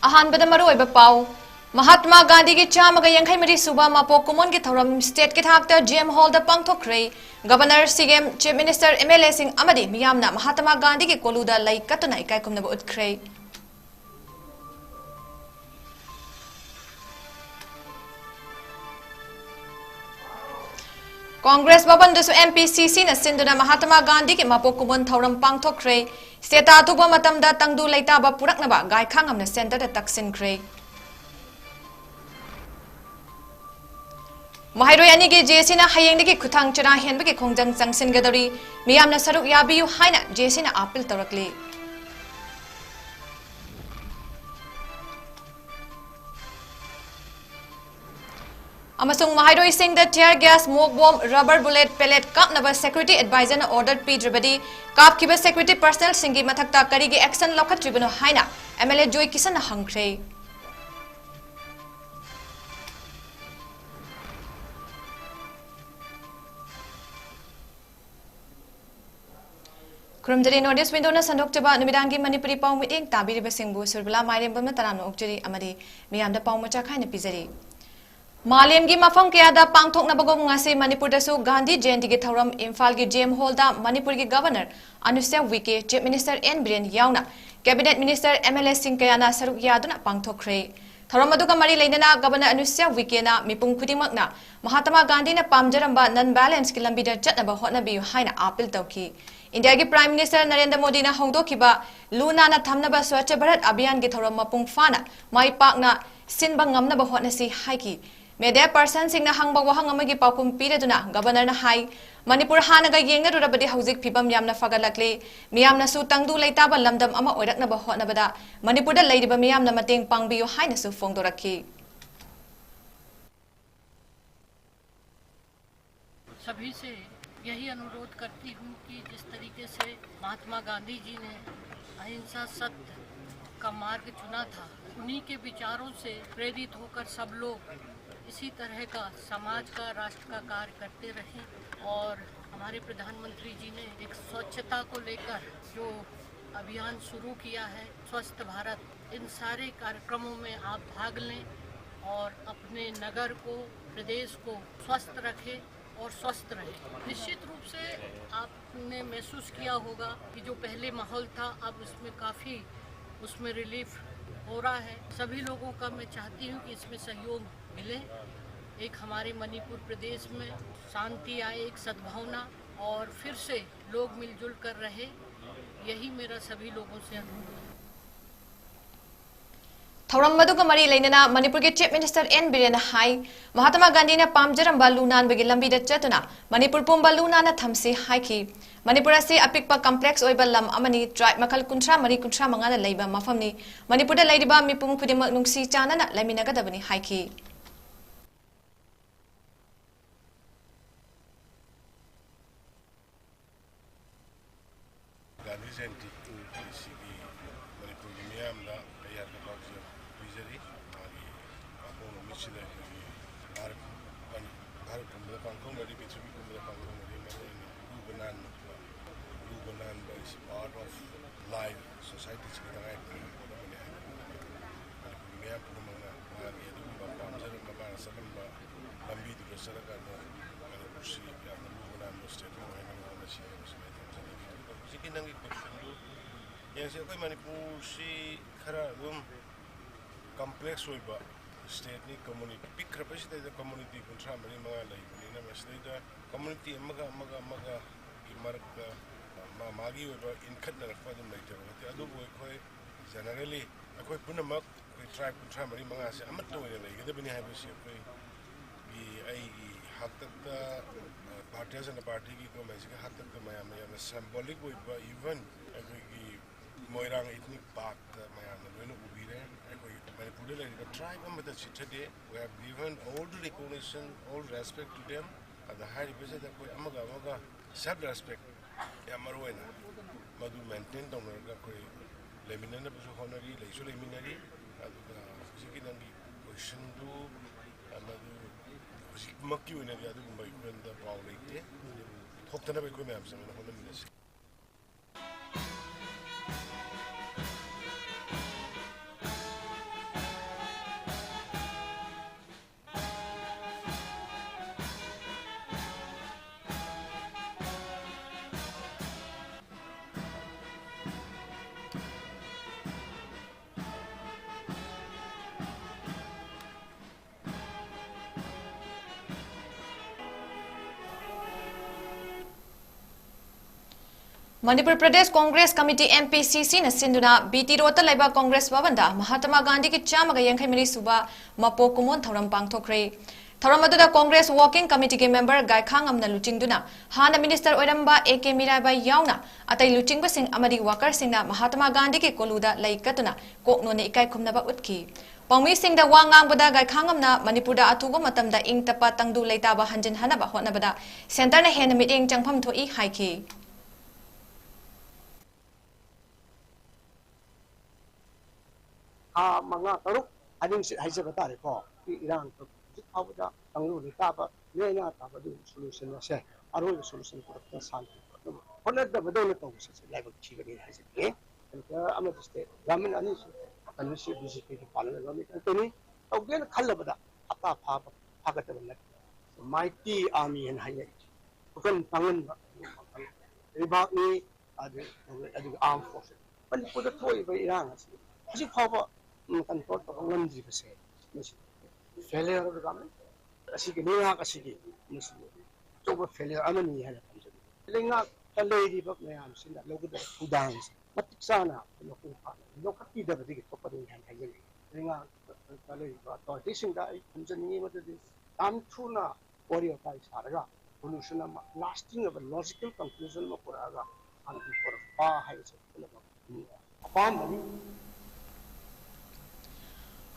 अहानबद मरुओइब पाउ महात्मा गांधी की चामग यांखैमरी सुबा मापोक कुमोन की थौरम स्टेट के थाकता GM हॉल दा पांगथोखरे governor CM chief minister MLA Singh अमदी मियामना महात्मा गांधी की कोलुदा लई कतुना इकाइकुमनब उत्खरे कांग्रेस भवन दसु MPCC न सिंधुना महात्मा गांधी की मापोक कुमोन थौरम पांगथोखरे स्टेटा अथुबा मतमदा तंगदु लैताबा पुरकनबा गायखांगमना सेंटर तकसिनखरे महाइरोय अनी की JC ना हयेंग की खुथांग चरा हेनब की खोंजंग चंगसिनगदरी मियामना सरुक याबियु हाइना JC ना अपील तौरकले अमसुंग महाइरोय Singh the tear gas smoke bomb rubber bullet pellet कापनबा सिक्योरिटी एडवाइजर ना ऑर्डर पीद्रबदी कापखिबा सिक्योरिटी पर्सनल सिंगी मथक्ता करीगी एक्शन लौखत्रिबनो हाइना MLA जोय किसन ना हंगख्रे खुरमजरी नॉर्थ ईस्ट विंडो ना संदोक्चबा नुमिदांगी मणिपुरी पाउ मिटिंग ताबिरिबसिंगबु सुरबला माइरेम्बम ना तरानो ओक्चरी अमदी मियामदा पाउ मचा खाइना पिजरी मालेमगी मफम कयादा पांगथोकनबगोम ngasi मणिपुरदसु गांधी जयंती के थौरम इम्फाल की GM हॉल दा मणिपुर की governor 𝐍𝐾𝐈𝐻 chief minister N Biren यावना कैबिनेट मिनिस्टर MLA सिंह कयाना सरुक यादुना पांगथोखरे थौरम अदुगा मरी लेना गवर्नर 𝐍𝐾𝐈𝐻 ना मिपुंग खुदिमकना महात्मा गांधी ना पामजरंबा नॉन बैलेंस की लंबीदा चटनबा होटनबियु हाइना अपील तौखी इंडिया की प्राइम मिनिस्टर नरेंद्र मोदी ना होंदोखिबा लूनाना थमनबा स्वच्छ भारत अभियान की थौरम मपुंग फाना माई पाकना सिनबा ngamnaba hotnasi haiki media person singna hangba wahang amagi pakum pireduna governor na hai manipur hanaga yengna rurabadi hauzik phibam yamna fagalakle miyamna su tangdu leitaba lamdam ama oiraknaba hotnabada manipur da leidiba miyamna mateng pangbiyo haina su fongdorakhi सभी से यही अनुरोध करती हूँ कि जिस तरीके से महात्मा गांधी जी ने अहिंसा सत्य का मार्ग चुना था, उन्हीं के विचारों से प्रेरित होकर सब लोग इसी तरह का समाज का राष्ट्र का कार्य करते रहें। और हमारे प्रधानमंत्री जी ने एक स्वच्छता को लेकर जो अभियान शुरू किया है, स्वस्थ भारत, इन सारे कार्यक्रमों में आप भाग लें और अपने नगर को, प्रदेश को स्वस्थ रखें और स्वस्थ रहे। निश्चित रूप से आपने महसूस किया होगा कि जो पहले माहौल था अब उसमें काफ़ी उसमें रिलीफ हो रहा है। सभी लोगों का मैं चाहती हूँ कि इसमें सहयोग मिले, एक हमारे मणिपुर प्रदेश में शांति आए, एक सद्भावना और फिर से लोग मिलजुल कर रहे, यही मेरा सभी लोगों से अनुरोध है। थौरम मदुगा मरी लेना मणिपुर के चीफ मिनिस्टर N बिरेन हाई महात्मा गांधी ने पामजरंबा लूनानबगी लंबीदा चतुना मणिपुर पुंबा लूनाना थमसे हाइखी मणिपुर असे अपिकपा कॉम्प्लेक्स ओइबा लम अमनी ट्राइब मखल कुंथ्रा मरी कुंथ्रा मंगाना लैबा मफमनी मणिपुरदा लैदिबा मिपुम खुदिमक नुंसी चानना लैमिनागदबनी हाइखी गांधी जयंती सिगी मणिपुर की मियामदा तैयार का पाउज बिजरी मागी अपोन मिचिले भारत कुंबला पांखों मरी पृथ्वी कुंबला पांखों मरी मरे लूबनान is part of life society की तरह एक मियाम पुरमंगा मागी अदुबा पांजर मबा सबंबा लंबी दुरसर का मणिपुर सी क्या लूबनान स्टेट में है ना सी उसमें जिकी नंगी क्वेश्चन दो यहाँ से कोई मणिपुर सी खरा रूम कॉम्प्लेक्स होइबा स्टेट नी कम्युनिटी पिक रपसी द कम्युनिटी कुंथ्रा मरी मंगा लाई बनी ना मस्ते द कम्युनिटी अमगा की मरक मागी होइबा इनखत नरफा दम लाइते होते अदु बोय कोई जनरली कोई पुनमक कोई ट्राइब कुंथ्रा मरी मंगा से अमत तो ले गदे बनी है बस कोई की आई हक तक भारतीय जनता पार्टी की को मैच के हक तक मया सिंबॉलिक होइबा इवन की मोइरांग इथनिक पार्क मया लोइनो उबिरे कोई मणिपुर ले tribe अमदा चिथदे we have given all the recognition, all respect to them at the high represent that कोई अमगा self respect या मरोइना मधु मेंटेन तौनरगा कोई लेमिनना बसु होनरी लेसु लेमिनरी अदुगा जिकी नंगी क्वेश्चन दु मधु मक्की ओइना अदुगुंबा इक्वेंदा पाउ लेते थोक्तना बे कोई मैम से होनमिनस Manipur Pradesh Congress Committee MPCC na sinduna BT Rota Laiba Congress Bhavanda Mahatma Gandhi ki chamaga yankhaimari suba mapo kumon thoram pangthokre. Thoram aduda Congress Working Committee ke member 𝐿 luchingduna hana minister oiramba 𝐂𝐀𝐈𝐻 yauna atai luchingba sing amadi worker singna Mahatma Gandhi ki koluda laikatuna koknone 𝐂𝐾𝐲 utki. Pangmi singda wangangbada 𝐿 Manipurda atuba matamda ing tapa tangdu leitaba hanjin hanaba hotnabada center na hen meeting changpham thoi haiki. Mga taruk ading haisa batare ko Iran to jitawda tanglu ni taba nena taba du solution na se aro solution ko ta santi ko hola da badole to se level chigari haisa ke ta amajiste gamin ani anu se BJP ki palana gamin to ni awgen khallabada ata pha phagata balla mighty army and high bukan tangan ribak ni ada armed forces pan puda thoi ba Iran asi phaba control program di base failure of the government asi ke niya kasi ki to failure amani hala panjab lenga talay bak na yam sinda logo da udang matiksana no ko pa no kapti da di to padin han hayen lenga talay ba to dising da panjani mo de am thuna warrior kai saraga solution ma lasting of a logical conclusion mo puraga an for pa hai so pa mani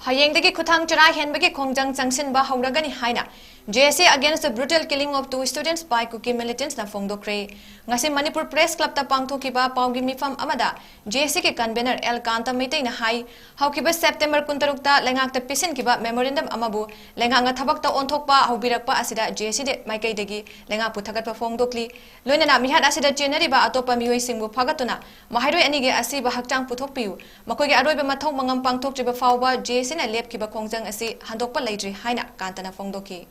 Hayengdagi Kuthang Chara Henbagi Kongjang Changsin Ba Hauragani Haina JSA against the brutal killing of 2 students by Kuki militants na Fongdokre. Ngasi Manipur Press Club ta pangthokiba Paugi Mifam Amada JSA ke convener 𝐿 na hai haukiba September 16 ta lengak ta pisin kiba memorandum amabu lenga nga thabak ta onthokpa haubirakpa asida JSA de maikaidagi lenga puthagat pa Fongdokli loina na mihat asida January ba atopa mioi singbu phagatuna mahairoi ani ge asi ba hakchang puthokpiu makoi ge aroi ba mathau mangam pangthoktriba fawba JSA na lep kiba kongjang asi handokpa leidri haina kantana Fongdoki.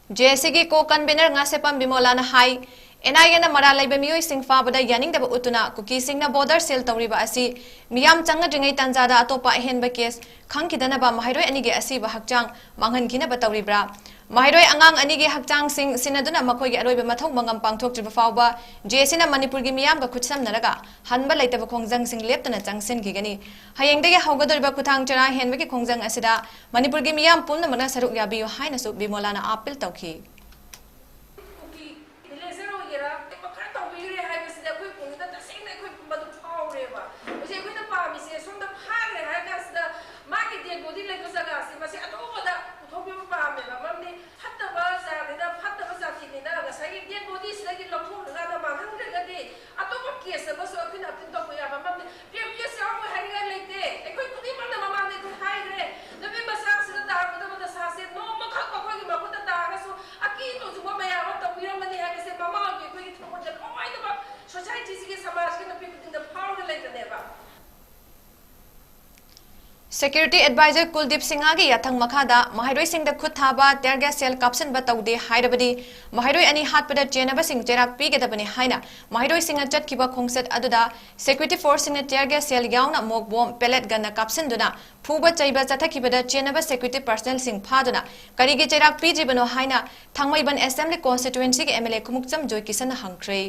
JSA co-convener ngasepam bimolana hai NIA na mara laiba mioi singfa bada yaning daba utuna kuki singna border sale tawriba asi miyam changa dringai tanjada atopa henba case khangkidana ba mahairoi anige asi ba hakchang manghan kina ba tawribra mahairoi angang anige hakchang sing sinaduna makoi ge aroiba mathau mangam pangthok triba fawba JSA na Manipur gi miyam ga khutsam naraga hanba laitaba khongjang sing leptana changsen gigani hayengdege haugadoriba kuthang chara henba gi khongjang asida Manipur gi miyam pumna mana saruk yabiyo haina su bimolana appeal tawki Security Advisor Kuldeep Singhagi yathang makhada mahairoi singda khut thaba tear gas cell caption ba taude hairabadi mahairoi ani hatpada chenaba sing jerak pigedabani haina mahairoi singa chatkiba khongset aduda security force singna tear gas cell yauna mok bomb pellet gun na caption duna phuba chaiba chathakibada chenaba security personnel sing phaduna karigi jerak pijibano haina thangmaiban assembly constituency ke MLA Kumukcham Joykisan hangkre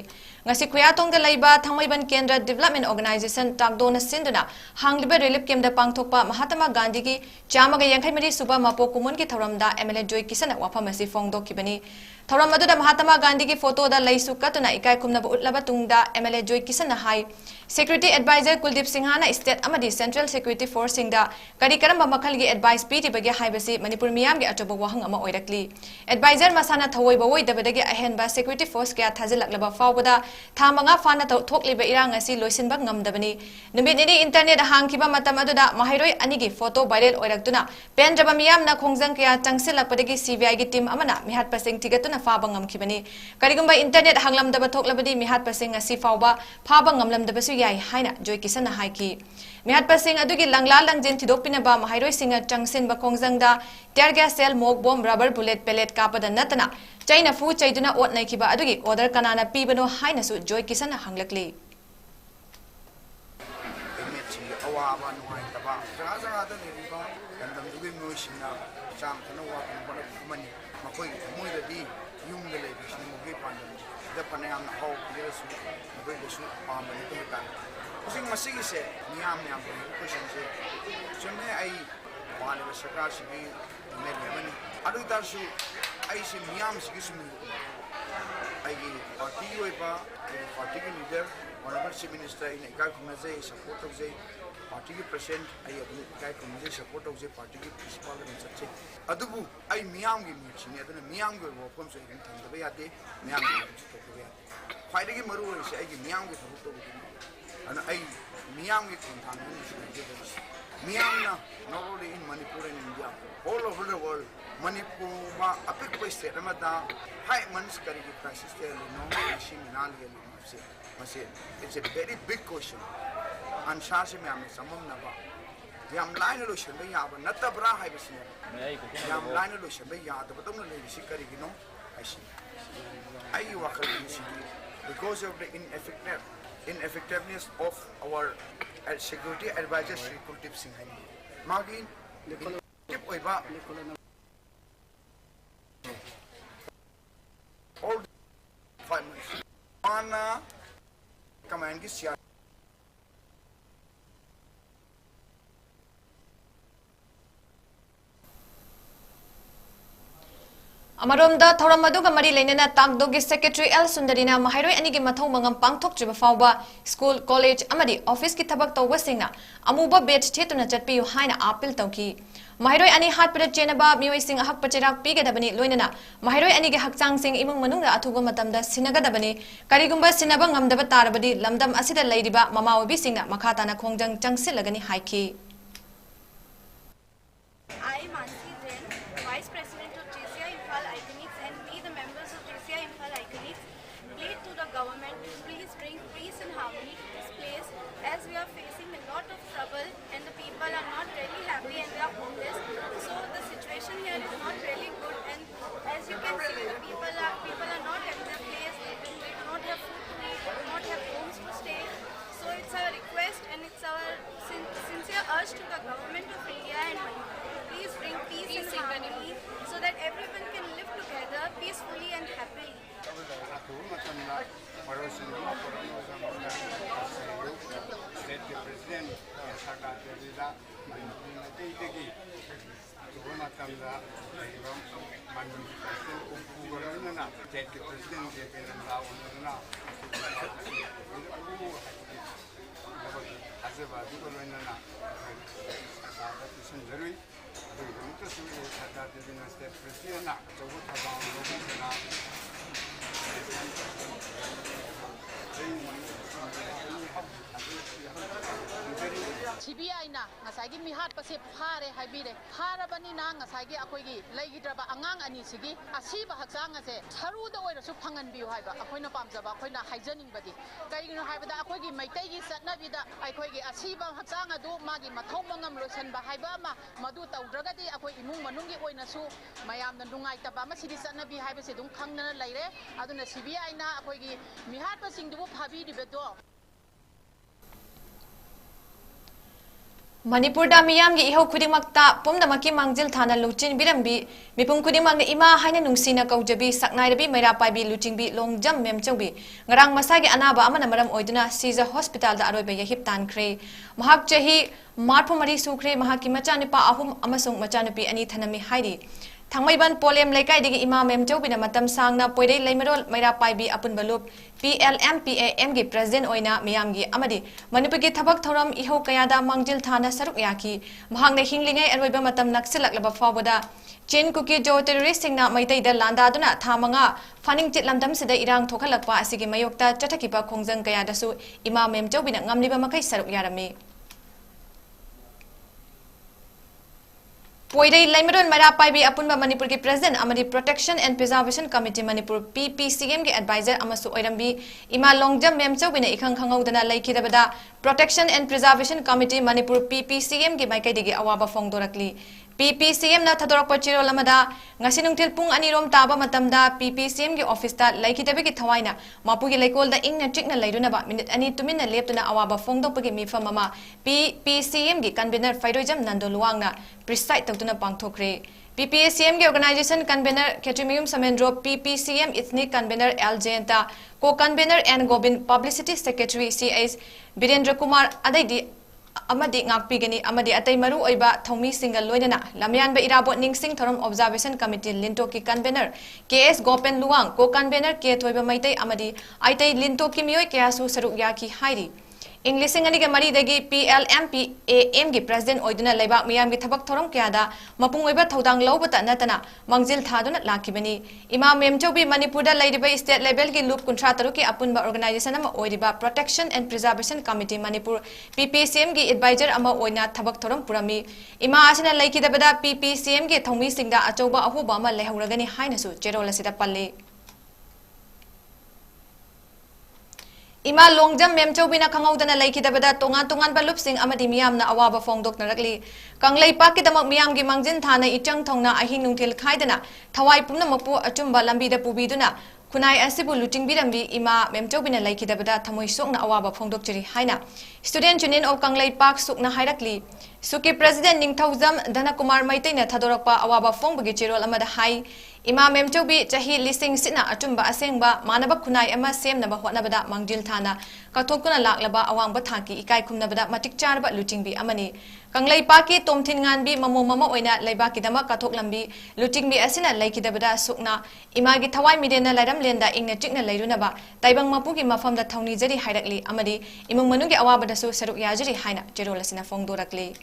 ngasi khuyatong da laiba thangmaiban kendra development organization takdona sinduna hangliba relief camp da pangthokpa Mahatma Gandhi ki chamaga yankai mari suba mapo kumun ki thoramda MLA Joy Kisan wafam asi phongdokibani thoram aduda Mahatma Gandhi ki photo da laisu katuna ikai kumna utlaba tungda MLA Joy Kisan hai Security Advisor Kuldip Singhana State amadi Central Security Force singda kari karamba makhalgi advice piti bagi haibasi Manipur miyam gi atoba wahang ama oirakli advisor masana thawoi bawoi dabadagi ahenba security force kya thajilaklaba fawbada thamanga fana thokliba irang asi loisinba ngamdabani numit internet hangkiba matam aduda mahairoi anigi photo viral oiraktuna pen jaba miyam na khongjang kya changsilakpadagi CBI gi team amana mihat pasing tigatuna faba ngamkibani karigumba internet hanglamdaba thoklabadi mihat pasing asi fawba faba ngamlamdabasu yai haina Joy Kisan haiki mihat pasing adugi langla langjin thidokpinaba mahairoi singa changsinba khongjangda tear gas cell mog bomb rubber bullet pellet kapada natana chaina fu chaiduna ot naikiba adugi order kanana pibano haina su Joy Kisan hanglakli awaba nuai taba jaga jaga da ni ba gandam dugi moishina cham kana wa kana mani makoi moi da di yung de le bishni mogi pandam da panayam na ho dire su mogi de su pa mani to kan using masigi se niam niam ko question se sunne ai wale ba sarkar si me mani adu dar su ai se niam sigi su ai party oi ba party ki leader honorable chief minister in 𝐂𝐶𝐈𝐎𝐍 support of the party ki president ai 𝐂𝐶𝐈𝐎𝐍 support of the party ki principal in such adubu ai miyam gi meeting aduna miyam gi wafam so in thang da yate miyam gi to ko yate faide gi maru oi se ai gi miyam gi thang to ana ai miyam gi thang ni se miyam na not only in Manipur and India all over the world Manipur ma apik pa state amada high mans kari gi crisis there no issue minal gi it's a very big question and shasi me am samam na ba yam line lo shen ya ba natabra hai bisi yam line lo shen ya da badam le bisi kari gi no ashi ai wakal bisi because of the ineffectiveness of our security advisor Shri Kuldip Singhani magin tip oi ba all 5 months ana command ki siya Amaromda thoram aduga mari leinena tangdogi secretary L Sundarina mahairoi anigi mathau mangam pangthoktriba fawba school college amadi office ki thabak tawbasingna amuba batch thetuna chatpiyu haina appeal tawki mahairoi ani hatpada chenaba mioi sing ahak pachirak pigadabani loinana mahairoi ani gi hakchang sing imung manungna athuba matamda sinagadabani karigumba sinaba ngamdaba tarabadi lamdam asida leiriba mamawabi singna makhatana khongjang changsilagani haiki Vice President of 𝐁𝐶𝐈𝐴 and we, the members of 𝐁𝐶𝐈𝐴, plead to the government to please bring peace and harmony to this place as we are facing a lot of trouble and the people are not really happy and they are homeless. So the situation here is not really good and as you can see, the people are not at their place, they do not have food to eat, they do not have homes to stay. So it's our request and it's our sincere urge to the government of India and please bring peace and harmony so that everyone can live together peacefully and happily. CBI-na ngasagi mihat pasi phare haibire pharabani na ngasagi akoigi leigidraba angang ani sigi asiba hakchang ase tharuda oirasu phanganbiu haiba akoina pamjaba akoina haijaningba kaigino haibada akoigi maitaigi satnabida akoigi asiba hakchang adu magi mathau mangam loisanba haiba ma madu tawdragadi akoi imung manungi oinasu mayamna nungaitaba ma sidi satnabi haibase dum khangnana leire aduna CBI-na akoigi mihat pasingdu phabiribedo Manipurda miyamgi ihau khudingmakta pumnamaki mangjil thana luchin birambi mipum khudingmakna ima haina nungsina kaujabi saknairabi mairapaibi luchingbi longjam memchaubi ngarang masagi anaba amana maram oiduna Caesar Hospital da aroiba yahip tankre mahak chahi marphumari sukre mahaki machanipa ahum amasung machanupi ani thanami hairi Thangmaiban polem laikai digi ima memchaubi na matam sangna poidei laimarol mairapaibi apun balup PLMPAM gi president oina miyamgi amadi Manipur gi thabak thoram ihau kayada mangjil thana saruk yaki mahangna hinglingai arwaiba matam naksilak fawada 𝐁𝐄𝐗 terrorist singna maitai da landa duna thamanga faning chit lamdam sida irang thokalakpa asigi mayokta chatakipa khongjang kayada su ima memchaubi na ngamliba makai saruk yarami Poidei Laimaron Mairapaibi Apunba Manipur ki President Amadi Protection and Preservation Committee Manipur PPCM ki Advisor Amasu Oirambi Ima Longjam Memchawina Ikhang Khangaudana Laikidabada Protection and Preservation Committee Manipur PPCM ki Maikaidigi Awaba Fongdorakli PPCM na Thadorak Pachiro Lamada Ngasinungtil Pung Anirom Taba Matamda PPCM ki office ta Laikidabiki Thawaina Mapugi Laikol da Ingna Chikna Laidunaba Minute Ani Tumina Leptuna Awaba Fongdopagi Mifa Mama PPCM ki Convener Faidojam Nandoluangna Preside Tagtuna Pangthokre PPCM ki Organization Convener 𝐶𝐲𝐸𝐸 PPCM Ethnic Convener 𝐿 Co-Convener N Gobin Publicity Secretary CH Birendra Kumar Adaidi Amadi Ngakpigani Amadi Atai Maru Oiba Thomi Single Loinana Lamyanba Irabot Ningsing Thorum Observation Committee Linto ki Convener KS Gopen Luang Co-Convener K Thoiba Maitai Amadi Aitai Linto ki Miyoi Kyasu Saruk Yaki Hairi English Singaniga Mari Degi PLMPAM ki President Oiduna Laibak Miyam ki Thabak Thorum Kyada Mapung Oiba Thodang Lobata Natana Mangjil Thaduna Lakibani Ima Memchaubi Manipurda Laidiba State Level ki Loop Contrataru ki Apunba Organization Ama Oidiba Protection and Preservation Committee Manipur PPCM ki Advisor Ama Oina Thabak Thorum Purami Ima Asina Laikidabada PPCM ki Thomi Singda Achoba Ahuba Ama Lehauragani Hainasu Cherola Sida Palle Ima longjam memchawbina khangaudana laikidabada tongan balup sing amadi miyamna awaba fongdok narakli kanglai pakidamak miyamgi mangjin thana ichang thongna ahin nungthil khaidana thawai pumna mapu achumba lambida pubiduna kunai asibu luting birambi ima memchawbina laikidabada thamoi sokna awaba fongdok chiri haina Student Union of Kanglai Park sukna hairakli Suki President Ningthaujam Dhanakumar Maitaina Thadorakpa awaba fongbagi chirol amada hai Ima Memchaubi Chahi Lising Sina Achumba Asengba Manaba Kunai Ama Sem Naba Hotnabada Mangjil Thana Katokuna Laklaba Awangba Thaki Ikai Kumnabada Matik Charba Lutingbi Amani Kanglai Paki Tomthin Nganbi Mamo Mama Oina Laibaki Dama Katok Lambi Lutingbi Asina Laikidabada Sukna Imagi Thawai Midena Lairam Lenda Ingna Chikna Lairunaba Taibang Mapuki Mafamda Thawni Jari Hairakli Amadi Imung Manugi Awabada Su Saruk Yajari Haina Jerolasina Fongdorakli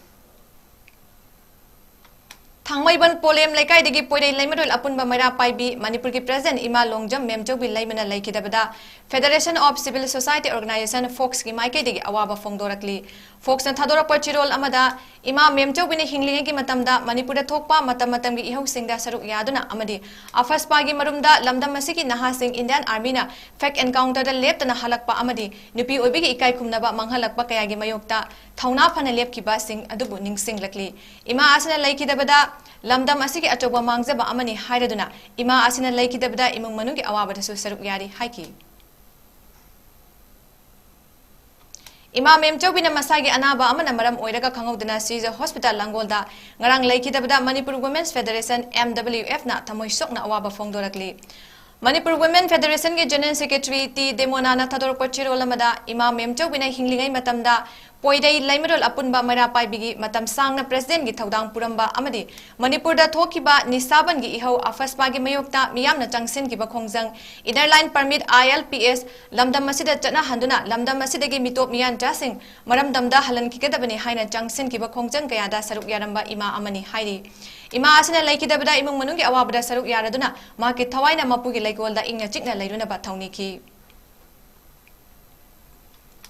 Thangmaiban polem laikai digi poidei laimarul apunba mairapaibi Manipur ki President Ima Longjam Memchaubi laimana laikidabada Federation of Civil Society Organization Fox ki maikai digi awaba fongdorakli Fox na thadorakpa chirol amada Ima Memchaubi ne hinglinge ki matamda Manipur da thokpa matam gi ihau singda saruk yaduna amadi afaspa gi marumda lamdam masiki naha sing Indian Army na fake encounter da leptana halakpa amadi nupi obi gi ikai khumnaba manghalakpa kaya gi mayokta thauna phana lepkiba sing adubu ningsing lakli Ima asana laikidabada Lamdam asiki achoba mangjaba amani hairaduna ima asina laikidabada imung manugi awabada su saruk yari haiki Ima Memchaubina Masagi Anaba Amana Maram Oiraga Khangaudana Caesar Hospital Langolda ngarang laikidabada Manipur Women's Federation MWF na thamoi sokna awaba fongdorakli Manipur Women Federation ki General Secretary T Demonana Thadorakpa chirolamada Ima Memchaubina hinglingai matamda Poidei laimarol apunba mairapaibi matam sangna president gi thaudang puramba amadi Manipur da thokiba nisaban gi ihau afaspa gi mayokta miyamna changsin gi bakhongjang inner line permit ILPS lamdam masida chana handuna lamdam masida gi mitop miyan tasing maram damda halan ki kedabani haina changsin gi bakhongjang kayada saruk yaramba ima amani hairi Ima asina laikidabada imung manungi awabada saruk yaraduna maki thawaina mapugi laikolda ingna chikna lairuna ba thawni ki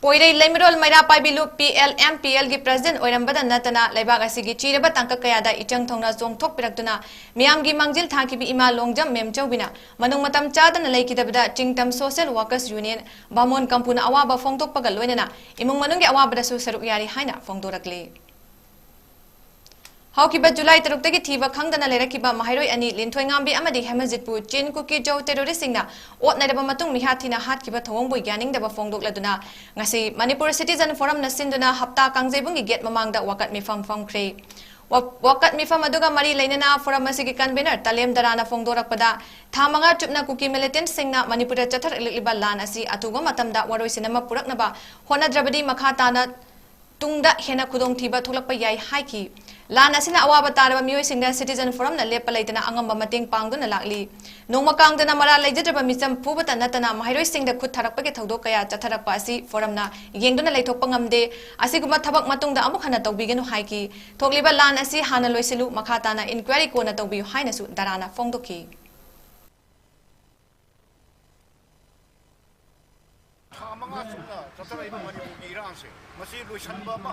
Poidei laimarol mairapaibi lu PLMPL gi president oirambada natana laibak asigi chiraba tangka kayada ichang thongna jongthok piraktuna miyamgi mangjil thakibi ima longjam memchaubina manung matam chadana laikidabada chingtam social workers union bamon kampuna awaba fongtokpaga loinana imung manungi awabada su saruk yari haina fongdorakli ꯍꯧꯈꯤꯕ ꯖꯨꯂꯥꯏ 6ꯇꯒꯤ ꯊꯤꯕ ꯈꯪꯗꯅ ꯂꯩꯔꯛꯈꯤꯕ ꯃꯍꯩꯔꯣꯏ ꯑꯅꯤ ꯂꯤꯟꯊꯣꯏꯉꯥꯝꯕꯤ ꯑꯃꯗꯤ ꯍꯦꯃꯖꯤꯠꯄꯨ ꯆꯤꯟꯀꯨꯀꯤ ꯖꯧ ꯇꯦꯔꯣꯔꯤꯁꯁꯤꯡꯅ ꯑꯣꯠꯅꯔꯕ ꯃꯇꯨꯡ ꯃꯤꯍꯥꯠꯊꯤꯅ ꯍꯥꯠꯈꯤꯕ ꯊꯧꯑꯣꯡꯕꯨ ꯌꯥꯅꯤꯡꯗꯕ ꯐꯣꯡꯗꯣꯛꯂꯗꯨꯅ ꯉꯁꯤ Manipur citizen ꯐꯣꯔꯝꯅ ꯁꯤꯟꯗꯨꯅ ꯍꯞꯇꯥ ꯀꯥꯡꯖꯩꯕꯨꯡꯒꯤ ꯒꯦꯠ ꯃꯃꯥꯡꯗ ꯋꯥꯀꯠ ꯃꯤꯐꯝ ꯐꯝꯈ꯭ꯔꯦ ꯋꯥꯀꯠ ꯃꯤꯐꯝ ꯑꯗꯨꯒ ꯃꯔꯤ ꯂꯩꯅꯅ ꯐꯣꯔꯝ ꯑꯁꯤꯒꯤ ꯀꯟꯚꯦꯅꯔ ꯇꯥꯂꯦꯝ ꯗꯔꯥꯅ ꯐꯣꯡꯗꯣꯔꯛꯄꯗ ꯊꯥ 5 ꯆꯨꯞꯅ ꯀꯨꯀꯤ ꯃꯤꯂꯤꯇꯦꯟꯠꯁꯤꯡꯅ ꯃꯅꯤꯄꯨꯔꯗ ꯆꯠꯊꯔꯛꯂꯤꯕ ꯂꯥꯟ ꯑꯁꯤ ꯑꯊꯨꯕ ꯃꯇꯝꯗ ꯋꯥꯔꯣꯏꯁꯤꯟ ꯑꯃ ꯄꯨꯔꯛꯅꯕ ꯍꯣꯠꯅꯗ꯭ꯔꯕꯗꯤ ꯃꯈꯥ ꯇꯥꯅ ꯇꯨꯡꯗ ꯍꯦꯟꯅ ꯈꯨꯗꯣꯡꯊꯤꯕ ꯊꯣꯛꯂꯛꯄ ꯌꯥꯏ ꯍꯥꯏꯈꯤ ꯂꯥꯟ ꯑꯁꯤꯅ ꯑꯋꯥꯕ ꯇꯥꯔꯕ ꯃꯤꯑꯣꯏꯁꯤꯡꯗ ꯁꯤꯇꯤꯖꯟ ꯐꯣꯔꯝꯅ ꯂꯦꯞꯄ ꯂꯩꯇꯅ ꯑꯉꯝꯕ ꯃꯇꯦꯡ ꯄꯥꯡꯗꯨꯅ ꯂꯥꯛꯂꯤ ꯅꯣꯡꯃ ꯀꯥꯡꯗꯅ ꯃꯔꯥꯜ ꯂꯩꯖꯗ꯭ꯔꯕ ꯃꯤꯆꯝ ꯐꯨꯕꯇ ꯅꯠꯇꯅ ꯃꯍꯩꯔꯣꯏꯁꯤꯡꯗ ꯈꯨꯠ ꯊꯥꯔꯛꯄꯒꯤ ꯊꯧꯗꯣꯛ ꯀꯌꯥ ꯆꯠꯊꯔꯛꯄ ꯑꯁꯤ ꯐꯣꯔꯝꯅ ꯌꯦꯡꯗꯨꯅ ꯂꯩꯊꯣꯛꯄ ꯉꯝꯗꯦ ꯑꯁꯤꯒꯨꯝꯕ ꯊꯕꯛ ꯃꯇꯨꯡꯗ ꯑꯃꯨꯛ ꯍꯟꯅ ꯇꯧꯕꯤꯒꯅꯨ ꯍꯥꯏꯈꯤ ꯊꯣꯛꯂꯤꯕ ꯂꯥꯟ ꯑꯁꯤ ꯍꯥꯟꯅ ꯂꯣꯏꯁꯤꯜꯂꯨ ꯃꯈꯥ ꯇꯥꯅ ꯏꯟꯀ꯭ꯋꯥꯏꯔꯤ ꯀꯣꯟꯅ ꯇꯧꯕꯤꯌꯨ ꯍꯥꯏꯅꯁꯨ ꯗꯔꯥꯅ ꯐꯣꯡꯗꯣꯛꯈꯤ ꯃꯉꯥ ꯆꯨꯝꯅ ꯆꯠꯊꯔꯛꯏꯕ ꯃꯅꯤꯄꯨꯔꯒꯤ ꯏꯔꯥꯡꯁꯦ ꯃꯁꯤ ꯂꯣꯏꯁꯤꯟꯕ ꯑꯃ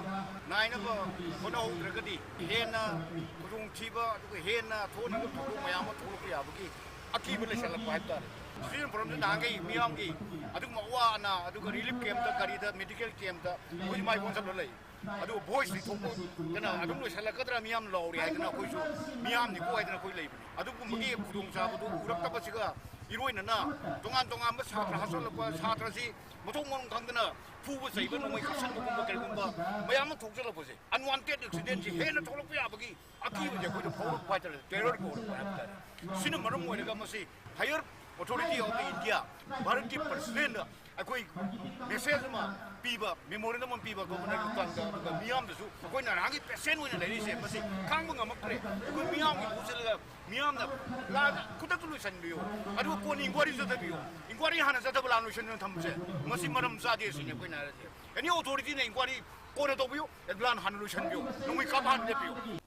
ꯅꯥꯏꯅꯕ ꯍꯣꯠꯅꯍꯧꯗ꯭ꯔꯒꯗꯤ ꯍꯦꯟꯅ ꯈꯨꯗꯣꯡꯊꯤꯕ ꯑꯗꯨꯒ ꯍꯦꯟꯅ ꯊꯣꯛꯍꯟꯅꯤꯡꯕ ꯊꯧꯗꯣꯛ ꯃꯌꯥꯝ ꯑꯃ ꯊꯣꯛꯂꯛꯄ ꯌꯥꯕꯒꯤ ꯑꯀꯤꯕ ꯂꯩꯁꯜꯂꯛꯄ ꯍꯥꯏꯕ ꯇꯥꯔꯦ ꯁꯤꯇꯤꯖꯟ ꯐꯣꯔꯝꯁꯤ ꯅꯍꯥꯟꯈꯩ ꯃꯤꯌꯥꯝꯒꯤ ꯑꯗꯨꯒꯨꯝꯕ ꯑꯋꯥ ꯑꯅꯥ ꯑꯗꯨꯒ ꯔꯤꯂꯤꯐ ꯀꯦꯝꯞꯇ ꯀꯔꯤꯗ ꯃꯦꯗꯤꯀꯦꯜ ꯀꯦꯝꯞꯇ ꯑꯩꯈꯣꯏ ꯃꯥꯏ ꯑꯣꯟꯁꯤꯜꯂ ꯂꯩ ꯑꯗꯨꯒ ꯚꯣꯏꯁ ꯂꯩꯊꯣꯛꯄꯗꯅ ꯑꯗꯨꯝ ꯂꯣꯏꯁꯤꯜꯂꯛꯀꯗ꯭ꯔꯥ ꯃꯤꯌꯥꯝ ꯂꯥꯎꯔꯤ ꯍꯥꯏꯗꯅ ꯑꯩꯈꯣꯏꯁꯨ ꯃꯤꯌꯥꯝꯅꯤꯀꯣ ꯍꯥꯏꯗꯅ ꯑꯩꯈꯣꯏ ꯂꯩꯕꯅꯤ ꯑꯗꯨꯒꯨꯝꯕꯒꯤ ꯈꯨꯗꯣꯡꯆꯥꯕꯗꯨ ꯎꯔꯛꯇꯕꯁꯤꯒ ꯏꯔꯣꯏꯅꯅ ꯇꯣꯉꯥꯟ ꯇꯣꯉꯥꯟꯕ ꯁꯥꯇ꯭ꯔ ꯍꯥꯞꯆꯤꯜꯂꯛꯄ ꯁꯥꯇ꯭ꯔꯁꯤ ꯃꯊꯣꯡ ꯃꯔꯝ ꯈꯪꯗꯅ ꯐꯨꯕ ꯆꯩꯕ ꯅꯣꯡꯃꯩ ꯀꯥꯞꯁꯤꯟꯕꯒꯨꯝꯕ ꯀꯔꯤꯒꯨꯝꯕ ꯃꯌꯥꯝ ꯑꯃ ꯊꯣꯛꯆꯜꯂꯛꯄꯁꯦ ꯑꯟꯋꯥꯟꯇꯦꯠ ꯑꯦꯛꯁꯤꯗꯦꯟꯁꯤ ꯍꯦꯟꯅ ꯊꯣꯛꯂꯛꯄ ꯌꯥꯕꯒꯤ ꯑꯀꯤꯕꯁꯦ ꯑꯩꯈꯣꯏꯗ ꯐꯥꯎꯔꯛꯄ ꯍꯥꯏꯇꯥꯔꯦ ꯇꯦꯔꯔ ꯀꯧꯔꯛꯄ ꯍꯥꯏꯕ ꯇꯥꯔꯦ ꯁꯤꯅ ꯃꯔꯝ ꯑꯣꯏꯔꯒ ꯃꯁꯤ higher authority of the India ꯚꯥꯔꯠꯀꯤ ꯄ꯭ꯔꯁꯤꯗꯦꯟꯗ ꯑꯩꯈꯣꯏ ꯃꯦꯁꯦꯖ ꯑꯃ ꯄꯤꯕ ꯃꯦꯃꯣꯔꯦꯟꯗꯝ ꯑꯃ ꯄꯤꯕ ꯒꯣꯚꯔꯅꯔꯒꯤ ꯃꯇꯥꯡꯗ ꯑꯗꯨꯒ ꯃꯤꯌꯥꯝꯗꯁꯨ ꯑꯩꯈꯣꯏꯅ ꯅꯍꯥꯟꯒꯤ ꯄꯦꯁꯦꯟ ꯑꯣꯏꯅ ꯂꯩꯔꯤꯁꯦ ꯃꯁꯤ ꯈꯥꯡꯕ ꯉꯝꯃꯛꯇ꯭ꯔꯦ ꯑꯩꯈꯣꯏ ꯃꯤꯌꯥꯝꯒꯤ ꯄꯨꯁꯤꯜꯂꯒ ꯃꯤꯌꯥꯝꯅ ꯂꯥꯟ ꯈꯨꯗꯛꯇ ꯂꯣꯏꯁꯤꯟꯕꯤꯌꯨ ꯑꯗꯨꯒ ꯀꯣꯟꯅ ꯏꯟꯀ꯭ꯋꯥꯏꯔꯤ ꯆꯠꯊꯕꯤꯌꯨ ꯏꯟꯀ꯭ꯋꯥꯏꯔꯤ ꯍꯥꯟꯅ ꯆꯠꯊꯕ ꯂꯥꯟ ꯂꯣꯏꯁꯤꯟꯗꯨꯅ ꯊꯝꯕꯁꯦ ꯃꯁꯤ ꯃꯔꯝ ꯆꯥꯗꯦ ꯁꯤꯅꯤ ꯑꯩꯈꯣꯏꯅ ꯍꯥꯏꯔꯤꯁꯦ ꯑꯦꯅꯤ ꯑꯣꯊꯣꯔꯤꯇꯤꯅ ꯏꯟꯀ꯭ꯋꯥꯏꯔꯤ ꯀꯣꯟꯅ ꯇꯧꯕꯤꯌꯨ ꯂꯥꯟ ꯍꯥꯟꯅ ꯂꯣꯏꯁꯤꯟꯕꯤꯌꯨ ꯅꯣꯡꯃꯩ ꯀꯥꯞꯄ ꯍꯥꯟꯅ ꯂꯦꯞꯄꯤꯌꯨ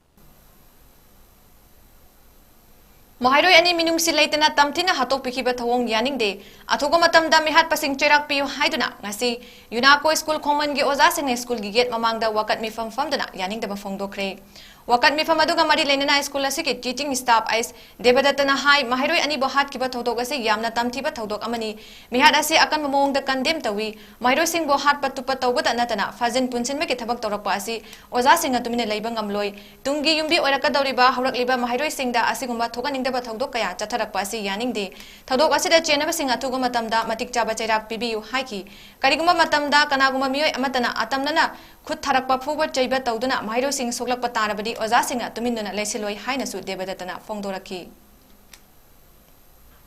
ꯃꯍꯩꯔꯣꯏ ꯑꯅꯤ ꯃꯤꯅꯨꯡꯁꯤ ꯂꯩꯇꯅ ꯇꯝꯊꯤꯅ ꯍꯥꯠꯇꯣꯛꯄꯤꯈꯤꯕ ꯊꯧꯑꯣꯡ ꯌꯥꯅꯤꯡꯗꯦ ꯑꯊꯨꯕ ꯃꯇꯝꯗ ꯃꯤꯍꯥꯠꯄꯁꯤꯡ ꯆꯩꯔꯥꯛꯄꯤꯌꯨ ꯍꯥꯏꯗꯨꯅ ꯉꯁꯤ ꯌꯨꯅꯥꯀꯣ ꯁ꯭ꯀꯨꯜ ꯈꯣꯡꯃꯟꯒꯤ ꯑꯣꯖꯥꯁꯤꯡꯅ ꯁ꯭ꯀꯨꯜꯒꯤ ꯒꯦꯠ ꯃꯃꯥꯡꯗ ꯋꯥꯀꯠ ꯃꯤꯐꯝ ꯐꯝꯗꯨꯅ ꯌꯥꯅꯤꯡꯗꯕ ꯐꯣꯡꯗꯣꯛꯈ꯭ꯔꯦ ꯋꯥꯀꯠ ꯃꯤꯐꯝ ꯑꯗꯨꯒ ꯃꯔꯤ ꯂꯩꯅꯅ ꯁ꯭ꯀꯨꯜ ꯑꯁꯤꯒꯤ ꯇꯤꯆꯤꯡ ꯁ꯭ꯇꯥꯐ ꯑꯩꯆ ꯗꯦꯕꯗꯠꯇꯅ ꯍꯥꯏ ꯃꯍꯩꯔꯣꯏ ꯑꯅꯤꯕꯨ ꯍꯥꯠꯈꯤꯕ ꯊꯧꯗꯣꯛ ꯑꯁꯤ ꯌꯥꯝꯅ ꯇꯝꯊꯤꯕ ꯊꯧꯗꯣꯛ ꯑꯃꯅꯤ ꯃꯤꯍꯥꯠ ꯑꯁꯤ ꯑꯀꯟꯕ ꯃꯑꯣꯡꯗ ꯀꯟꯗꯦꯝ ꯇꯧꯏ ꯃꯍꯩꯔꯣꯏꯁꯤꯡꯕꯨ ꯍꯥꯠꯄ ꯇꯨꯞꯄ ꯇꯧꯕꯇ ꯅꯠꯇꯅ ꯐꯥꯖꯤꯟ ꯄꯨꯟꯁꯤꯟꯕꯒꯤ ꯊꯕꯛ ꯇꯧꯔꯛꯄ ꯑꯁꯤ ꯑꯣꯖꯥꯁꯤꯡꯅ ꯇꯨꯃꯤꯟꯅ ꯂꯩꯕ ꯉꯝꯂꯣꯏ ꯇꯨꯡꯒꯤ ꯌꯨꯝꯕꯤ ꯑꯣꯏꯔꯛꯀꯗꯧꯔꯤꯕ ꯍꯧꯔꯛꯂꯤꯕ ꯃꯍꯩꯔꯣꯏꯁꯤꯡꯗ ꯑꯁꯤꯒꯨꯝꯕ ꯊꯣꯛꯍꯟꯅꯤꯡꯗꯕ ꯊꯧꯗꯣꯛ ꯀꯌꯥ ꯆꯠꯊꯔꯛꯄ ꯑꯁꯤ ꯌꯥꯅꯤꯡꯗꯦ ꯊꯧꯗꯣꯛ ꯑꯁꯤꯗ ꯆꯦꯟꯅꯕꯁꯤꯡ ꯑꯊꯨꯕ ꯃꯇꯝꯗ ꯃꯇꯤꯛ ꯆꯥꯕ ꯆꯩꯔꯥꯛ ꯄꯤꯕꯤꯌꯨ ꯍꯥꯏꯈꯤ ꯀꯔꯤꯒꯨꯝꯕ ꯃꯇꯝꯗ ꯀꯅꯥꯒꯨꯝꯕ ꯃꯤꯑꯣꯏ ꯑꯃꯠꯇꯅ ꯑꯇꯝꯅꯅ ꯈꯨꯠ ꯊꯥꯔꯛꯄ ꯐꯨꯕ ꯆꯩꯕ ꯇꯧꯗꯨꯅ ꯃꯍꯩꯔꯣꯏꯁꯤꯡ ꯁꯣꯛꯂꯛꯄ ꯇꯥꯔꯕꯗꯤ ꯑꯣꯖꯥꯁꯤꯡꯅ ꯇꯨꯃꯤꯟꯗꯨꯅ ꯂꯩꯁꯤꯜꯂꯣꯏ ꯍꯥꯏꯅꯁꯨ ꯗꯦꯕꯗꯠꯇꯅ ꯐꯣꯡꯗꯣꯔꯛꯈꯤ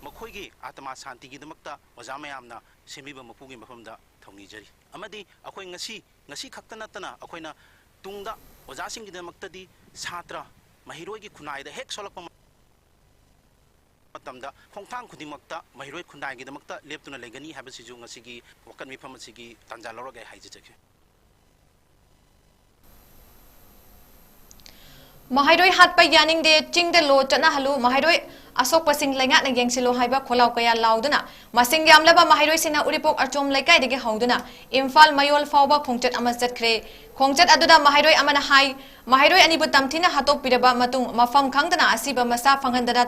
ꯃꯈꯣꯏꯒꯤ ꯑꯥꯇꯃꯥ ꯁꯥꯟꯇꯤꯒꯤꯗꯃꯛꯇ ꯑꯣꯖꯥ ꯃꯌꯥꯝꯅ ꯁꯦꯝꯕꯤꯕ ꯃꯄꯨꯒꯤ ꯃꯐꯝꯗ ꯊꯧꯅꯤꯖꯔꯤ ꯑꯃꯗꯤ ꯑꯩꯈꯣꯏ ꯉꯁꯤ ꯈꯛꯇ ꯅꯠꯇꯅ ꯑꯩꯈꯣꯏꯅ ꯇꯨꯡꯗ ꯑꯣꯖꯥꯁꯤꯡꯒꯤꯗꯃꯛꯇꯗꯤ ꯁꯥꯇ꯭ꯔ ꯃꯍꯩꯔꯣꯏꯒꯤ ꯈꯨꯟꯅꯥꯏꯗ ꯍꯦꯛ ꯁꯣꯛꯂꯛꯄ ꯃꯇꯝꯗ ꯈꯣꯡꯊꯥꯡ ꯈꯨꯗꯤꯡꯃꯛꯇ ꯃꯍꯩꯔꯣꯏ ꯈꯨꯟꯅꯥꯏꯒꯤꯗꯃꯛꯇ ꯂꯦꯞꯇꯨꯅ ꯂꯩꯒꯅꯤ ꯍꯥꯏꯕꯁꯤꯁꯨ ꯉꯁꯤꯒꯤ ꯋꯥꯀꯠ ꯃꯤꯐꯝ ꯑꯁꯤꯒꯤ ꯇꯥꯟꯖꯥ ꯂꯧꯔꯒ ꯍꯥꯏꯖꯖꯒꯦ ꯃꯍꯩꯔꯣꯏ ꯍꯥꯠꯄ ꯌꯥꯅꯤꯡꯗꯦ ꯆꯤꯡꯗ ꯂꯣ ꯆꯠꯅꯍꯜꯂꯨ ꯃꯍꯩꯔꯣꯏ ꯑꯁꯣꯛꯄꯁꯤꯡ ꯂꯩꯉꯥꯛꯅ ꯌꯦꯡꯁꯤꯜꯂꯨ ꯍꯥꯏꯕ ꯈꯣꯜꯂꯥꯎ ꯀꯌꯥ ꯂꯥꯎꯗꯨꯅ ꯃꯁꯤꯡ ꯌꯥꯝꯂꯕ ꯃꯍꯩꯔꯣꯏꯁꯤꯡꯅ ꯎꯔꯤꯄꯣꯛ ꯑꯆꯣꯝ ꯂꯩꯀꯥꯏꯗꯒꯤ ꯍꯧꯗꯨꯅ ꯏꯝꯐꯥꯜ ꯃꯌꯣꯜ ꯐꯥꯎꯕ ꯈꯣꯡꯆꯠ ꯑꯃ ꯆꯠꯈ꯭ꯔꯦ ꯈꯣꯡꯆꯠ ꯑꯗꯨꯗ ꯃꯍꯩꯔꯣꯏ ꯑꯃꯅ ꯍꯥꯏ ꯃꯍꯩꯔꯣꯏ ꯑꯅꯤꯕꯨ ꯇꯝꯊꯤꯅ ꯍꯥꯠꯇꯣꯛꯄꯤꯔꯕ ꯃꯇꯨꯡ ꯃꯐꯝ ꯈꯪꯗꯅ ꯑꯁꯤꯕ ꯃꯁꯥ ꯐꯪꯍꯟꯗꯅ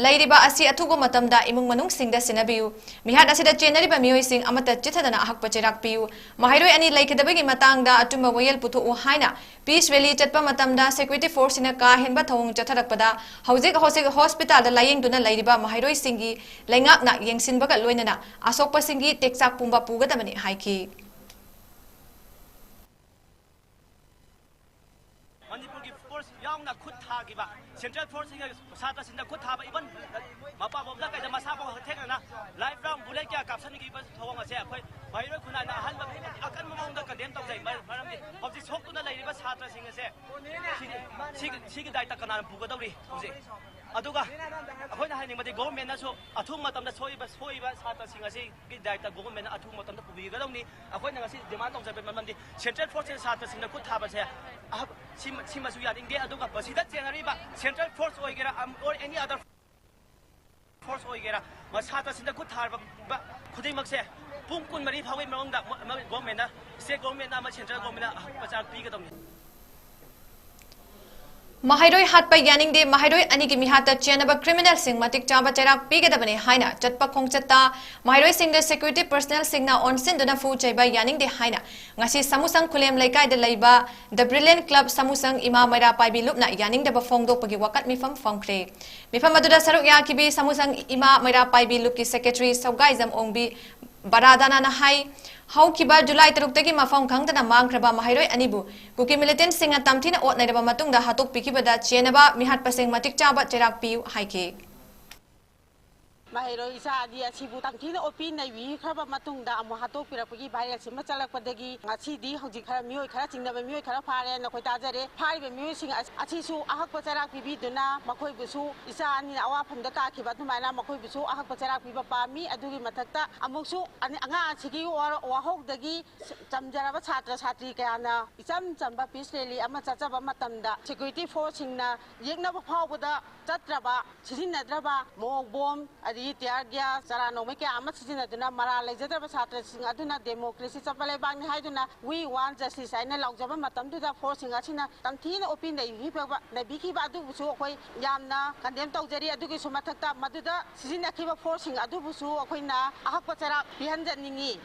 ꯂꯩꯔꯤꯕ ꯑꯁꯤ ꯑꯊꯨꯕ ꯃꯇꯝꯗ ꯏꯃꯨꯡ ꯃꯅꯨꯡꯁꯤꯡꯗ ꯁꯤꯟꯅꯕꯤꯌꯨ ꯃꯤꯍꯥꯠ ꯑꯁꯤꯗ ꯆꯦꯟꯅꯔꯤꯕ ꯃꯤꯑꯣꯏꯁꯤꯡ ꯑꯃꯠꯇ ꯆꯤꯊꯗꯅ ꯑꯍꯛꯄ ꯆꯩꯔꯥꯛ ꯄꯤꯌꯨ ꯃꯍꯩꯔꯣꯏ ꯑꯅꯤ ꯂꯩꯈꯤꯗꯕꯒꯤ ꯃꯇꯥꯡꯗ ꯑꯆꯨꯝꯕ ꯋꯥꯌꯦꯜ ꯄꯨꯊꯣꯛꯎ ꯍꯥꯏꯅ ꯄꯤꯁ ꯔꯦꯂꯤ ꯆꯠꯄ ꯃꯇꯝꯗ ꯁꯦꯀ꯭ꯌꯨꯔꯤꯇꯤ ꯐꯣꯔꯁꯁꯤꯡꯅ ꯀꯥ ꯍꯦꯟꯕ ꯊꯧꯑꯣꯡ ꯆꯠꯊꯔꯛꯄꯗ ꯍꯧꯖꯤꯛ ꯍꯣꯁꯄꯤꯇꯥꯜꯗ ꯂꯥꯌꯦꯡꯗꯨꯅ ꯂꯩꯔꯤꯕ ꯃꯍꯩꯔꯣꯏꯁꯤꯡꯒꯤ ꯂꯩꯉꯥꯛꯅ ꯌꯦꯡꯁꯤꯟꯕꯒ ꯂꯣꯏꯅꯅ ꯑꯁꯣꯛꯄꯁꯤꯡꯒꯤ ꯇꯦꯛꯆꯥꯛ ꯄꯨꯝꯕ ꯄꯨꯒꯗꯕꯅꯤ ꯍꯥꯏꯈꯤ ꯃꯅꯤꯄꯨꯔꯒꯤ ꯐꯣꯔꯁ ꯌꯥꯎꯅ ꯈꯨꯠ ꯊꯥꯈꯤꯕ ꯁꯦꯟꯇ꯭ꯔꯦꯜ ꯐꯣꯔꯁꯁꯤꯡꯒ ꯁꯥꯇ꯭ꯔꯁꯤꯡꯗ ꯈꯨꯠ ꯊꯥꯕ ꯏꯚꯟ ꯃꯄꯥꯕꯣꯝꯗ ꯀꯩꯗ ꯃꯁꯥꯐꯥꯎ ꯍꯛꯊꯦꯡꯅꯅ ꯂꯥꯏꯐ ꯔꯥꯎꯟ ꯕꯨꯂꯦꯠ ꯀꯌꯥ ꯀꯥꯞꯁꯤꯟꯈꯤꯕ ꯊꯧꯑꯣꯡ ꯑꯁꯦ ꯑꯩꯈꯣꯏ ꯃꯍꯩꯔꯣꯏ ꯈꯨꯟꯅꯥꯏꯅ ꯑꯍꯥꯟꯕ ꯑꯀꯟꯕ ꯃꯑꯣꯡꯗ ꯀꯟꯗꯦꯝ ꯇꯧꯖꯩ ꯃꯔꯝꯗꯤ ꯍꯧꯖꯤꯛ ꯁꯣꯛꯇꯨꯅ ꯂꯩꯔꯤꯕ ꯁꯥꯇ꯭ꯔꯁꯤꯡ ꯑꯁꯦ ꯁꯤꯒꯤ ꯗꯥꯏꯇ ꯀꯅꯥꯅ ꯄꯨꯒꯗꯧꯔꯤ ꯍꯧꯖꯤꯛ ꯑꯗꯨꯒ ꯑꯩꯈꯣꯏꯅ ꯍꯥꯏꯅꯤꯡꯕꯗꯤ ꯒꯣꯚꯔꯟꯃꯦꯟꯠꯅꯁꯨ ꯑꯊꯨꯕ ꯃꯇꯝꯗ ꯁꯣꯛꯏꯕ ꯁꯥꯇ꯭ꯔꯁꯤꯡ ꯑꯁꯤꯒꯤ ꯗꯥꯏꯇ ꯒꯣꯚꯔꯟꯃꯦꯟꯠꯅ ꯑꯊꯨꯕ ꯃꯇꯝꯗ ꯄꯨꯕꯤꯒꯗꯧꯅꯤ ꯑꯩꯈꯣꯏꯅ ꯉꯁꯤ ꯗꯤꯃꯥꯟ ꯇꯧꯖꯕ ꯃꯔꯝꯗꯤ ꯁꯦꯟꯇ꯭ꯔꯦꯜ ꯐꯣꯔꯁꯁꯤꯡ ꯁꯥꯇ꯭ꯔꯁꯤꯡꯗ ꯈꯨꯠ ꯊꯥꯕꯁꯦ ꯁꯤꯃꯁꯨ ꯌꯥꯅꯤꯡꯗꯦ ꯑꯗꯨꯒ ꯃꯁꯤꯗ ꯆꯦꯟꯅꯔꯤꯕ ꯁꯦꯟꯇ꯭ꯔꯦꯜ ꯐꯣꯔꯁ ꯑꯣꯏꯒꯦꯔꯥ ꯑꯣꯔ ꯑꯦꯅꯤ ꯑꯗꯔ ꯐꯣꯔꯁ ꯑꯣꯏꯒꯦꯔꯥ ꯁꯥꯇ꯭ꯔꯁꯤꯡꯗ ꯈꯨꯠ ꯊꯥꯕ ꯈꯨꯗꯤꯡꯃꯛꯁꯦ ꯄꯨꯡ 24 ꯐꯥꯎꯕꯒꯤ ꯃꯅꯨꯡꯗ ꯒꯣꯚꯔꯟꯃꯦꯟꯠꯅ, ꯁ꯭ꯇꯦꯠ ꯒꯣꯚꯔꯟꯃꯦꯟꯠꯅ ꯑꯃ ꯁꯦꯟꯇ꯭ꯔꯦꯜ ꯒꯣꯚꯔꯟꯃꯦꯟꯠꯅ ꯑꯊꯨꯕ ꯃꯇꯝꯗ ꯄꯨꯕꯤꯒꯗꯧꯅꯤ꯫ Mahairoi hatpa yaningde mahairoi anigi mihata chenaba criminal sing matik chaba cherak pigedabane haina chatpa khongchata mahairoi singda security personnel singna onsin duna fu chaiba yaningde haina ngasi samusang khulem laikai de laiba the brilliant club samusang ima maira paibi lupna yaningda ba fongdok pagi wakat mifam fongkre mifam aduda saruk ya kibi samusang ima maira paibi lupki secretary 𝐂𝐲𝐸𝐬 baradana na hai How Kiba July Taruktaki Mafam Kangtana Mankraba Mahiroi Anibu, Kuki militant sing a tamtina or Nadaba Matunda Hatuk Pikibada, Chenaba, Mihat Pasing Matik Chaba, Cherak Piu, Haike. Mahiro isa dia sibu tangkina opin na wi khaba matungda amo hato pirapagi bhai sima chalak padagi ngachi di hauji khara mioi khara chingna ba mioi khara phare na khoi tajare phai be mioi sing achi su ahak pacharak bibi duna makhoi busu isa ani awa phamda ka khiba thumaina makhoi busu ahak pacharak biba pami adugi mathakta amuksu anga chigi wa hok dagi chamjaraba chhatra chhatri kana icham chamba peace rally ama chachaba matamda security force singna yekna ba phawbada chatraba sirinnadraba mok bom Tiar Gas, Saranomika, Amasin, Mara, Legislative Aduna, democracy, Sapalebang, Haiduna, we want justice, and allow Jabamatam to the forcing Achina, Tantina opinion, the Biki Badu, Yamna, condemned to Jerry Aduki Sumatata, Maduda, Sina Kiva forcing Adubusu, Aquina, Ahapatara, behind the Ningi.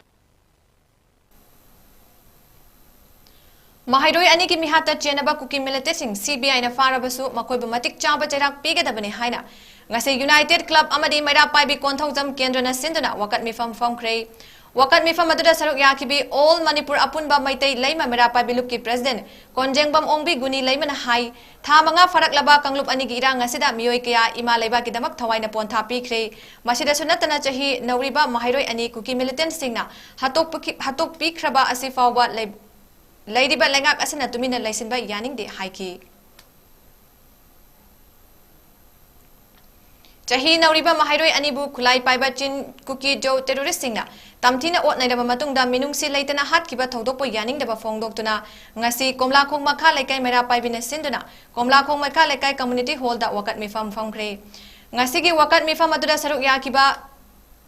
Mahairoi anigi mihata chenaba kuki militesing CBI na farabasu makoi matik chaba cherak pigedabane haina ngase United Club amadi maira paibi konthojam kendra na sinduna wakat mifam fongkre wakat mifam aduda saruk yakibi all Manipur apunba maitai leima maira paibi lupki president konjengbam ongbi guni leima na hai tha manga farak laba kanglup anigi irang ngasida mioi kaya ima leiba kidamak thawaina pontha pikre masida sunatana chahi nauriba mahairoi ani kuki militant singna hatok pikraba asifawa Lady Balangak asana tumina laisin ba yaning de haiki. Chahi nauriba mahairoi anibu kulai paiba chin kuki jo terrorist singna tamthina ot naidaba matungda minungsi leitana hat kiba thodokpo yaning daba fongdoktuna ngasi komlakhong makha laikai mera paibina sinduna komlakhong makha laikai community hall da wakat mifam fongkre ngasi gi wakat mifam aduda saruk ya kiba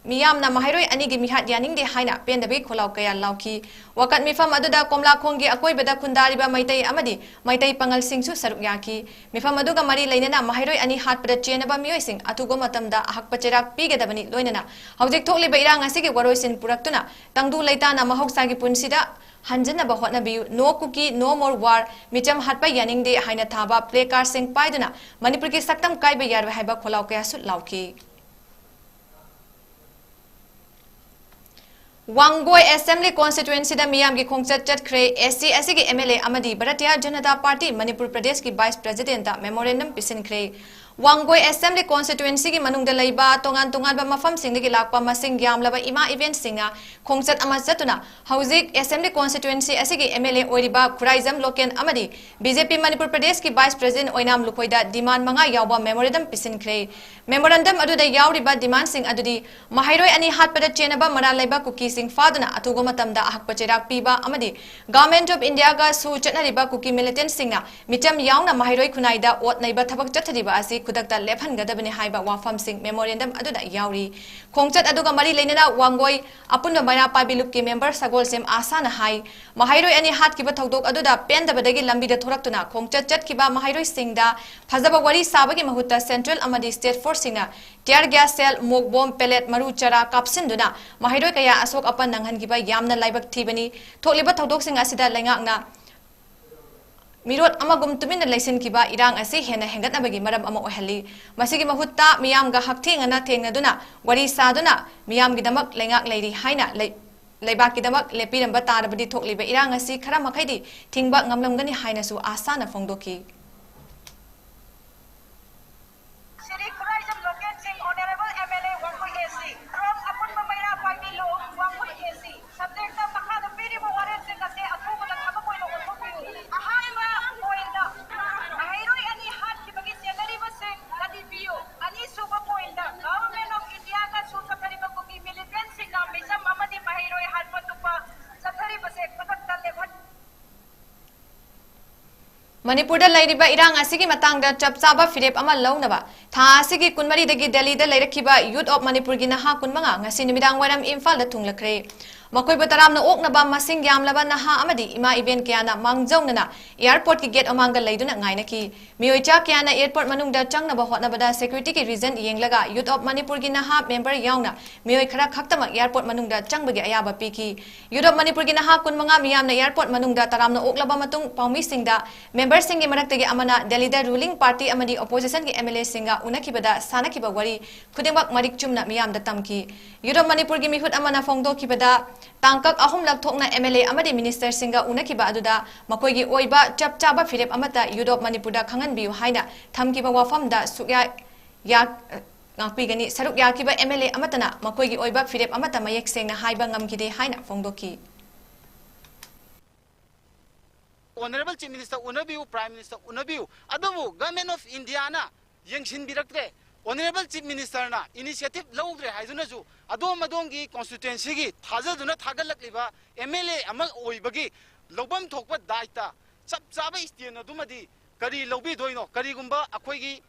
Miyam na mahairoi anigi mihat yaning de haina pendabi kholau kaya lauki wakat mifam aduda komla khonggi akoi beda khundari ba maitai amadi maitai pangal singsu saruk yaki mifam aduga mari leinana mahairoi ani hat pada chenaba mioi sing atugo matamda ahak pacherak pigedabani loinana hawjik thokli ba irang asigi waroisin puraktuna tangdu leitana mahoksagi punsida hanjana ba hotna biu no cookie no more war micham hat pa yaning de haina thaba play card sing paiduna manipur ki saktam kai ba yarwa haiba kholau kaya sut lauki Wangoi Assembly constituency da miyam gi khongchat chat kre SC gi MLA amadi Bharatiya Janata Party Manipur Pradesh ki Vice President da memorandum pisin kre Wangoi Assembly constituency gi manung da laiba tongan ba mafam sing gi lakpa masing yam laba ima event singa khongchat ama chatuna hauzik Assembly constituency asigi MLA oiriba Khuraizam Loken amadi BJP Manipur Pradesh ki Vice President oinam lukhoida demand manga yawba memorandum pisin kre memorandum adu da yawriba demand sing adudi mahairoi ani hat pada chenaba mara laiba kuki sing faduna atugo matamda ahak pacherak piba amadi Government of India ga su chatnariba kuki militant singna micham yauna mahairoi khunaida ot naiba thabak chathariba asi kudakta lephan gadabani haiba wafam sing memorandum aduda yauri khongchat aduga mari leinana wangoi apunba mara pabilup ki member sagol sem asana hai mahairoi ani hat kiba thodok aduda pendabadagi lambi da thoraktuna khongchat chat kiba mahairoi singda phajaba wari sabagi mahutta central amadi state force singna tear gas cell mok bomb pellet maru chara kapsinduna mahairoi kaya asok apan nanghan giba yamna laibak thibani tholiba thodok sing asida laingakna Mirot amagum tumin na laisin kiba irang asi hena hengat na bagi maram ama ohali masigi mahutta miyam ga hakthi ngana thengna duna wari saduna miyam gi damak lengak leiri haina leiba ki damak lepiram ba tarabadi thokliba irang asi khara makhaidi thingba ngamlamgani haina su asana fongdoki Shri Khuraizam Loken Singh Honorable MLA Wangoi AC from Apun Mamaira Party Law Wangoi AC subject to Makhada Piri Warren Singh ase athugo na thabo lo ko ahama poinda mahairoi ani hat ki bagi salary base kadi bio ani suba poinda Government of India ka su sathari ba ko ki militant singh na misam amadi mahairoi hat patupa sathari base patakta levan Manipur da lairiba irang asigi matangda chapchaba firep ama launaba tha asigi kunmari dagi Delhi da lairakhiba youth of Manipur gi naha kunmanga ngasi nimidang waram Imphal da thunglakre Makoy bataram na ok na ba masing yamlaba na ha amadi ima event kaya na mangjong na airport ki gate amanga layduna ngay na ki miyoy cha kaya na airport manung da chang na ba hot na bada security ki reason iyeng laga Youth of Manipur ki na ha member yaw na miyoy khara khaktama airport manung da chang bagi ayaba piki Youth of Manipur ki na ha kun mga miyam na airport manung da taram na ok laba matung paumi sing da member sing ki marak tagi amana Delhi da ruling party amadi opposition ki MLA singa una ki bada sana ki ba wari khudingbak marik chum na miyam da tamki Youth of Manipur ki mihut amana fongdo ki bada Tangkak ahum lakthokna MLA amadi minister singa unakiba aduda makoigi oiba chap chaba firep amata Youth of Manipur da khangan biu haina thamkiba wafam da sukya ya ngakpigani saruk yakiba MLA amatana makoigi oiba firep amata mayek sengna haiba ngamgide haina fongdoki Honorable Chief Minister unabiu Prime Minister unabiu adabu Government of India na yengshin biraktre Honorable Chief Minister na initiative laudre haidunaju adom adongi constituency gi thajaduna thagalakliba MLA amal oibagi lobam thokpa daita chap chaba istien adumadi kari lobi doino kari gumba akhoigi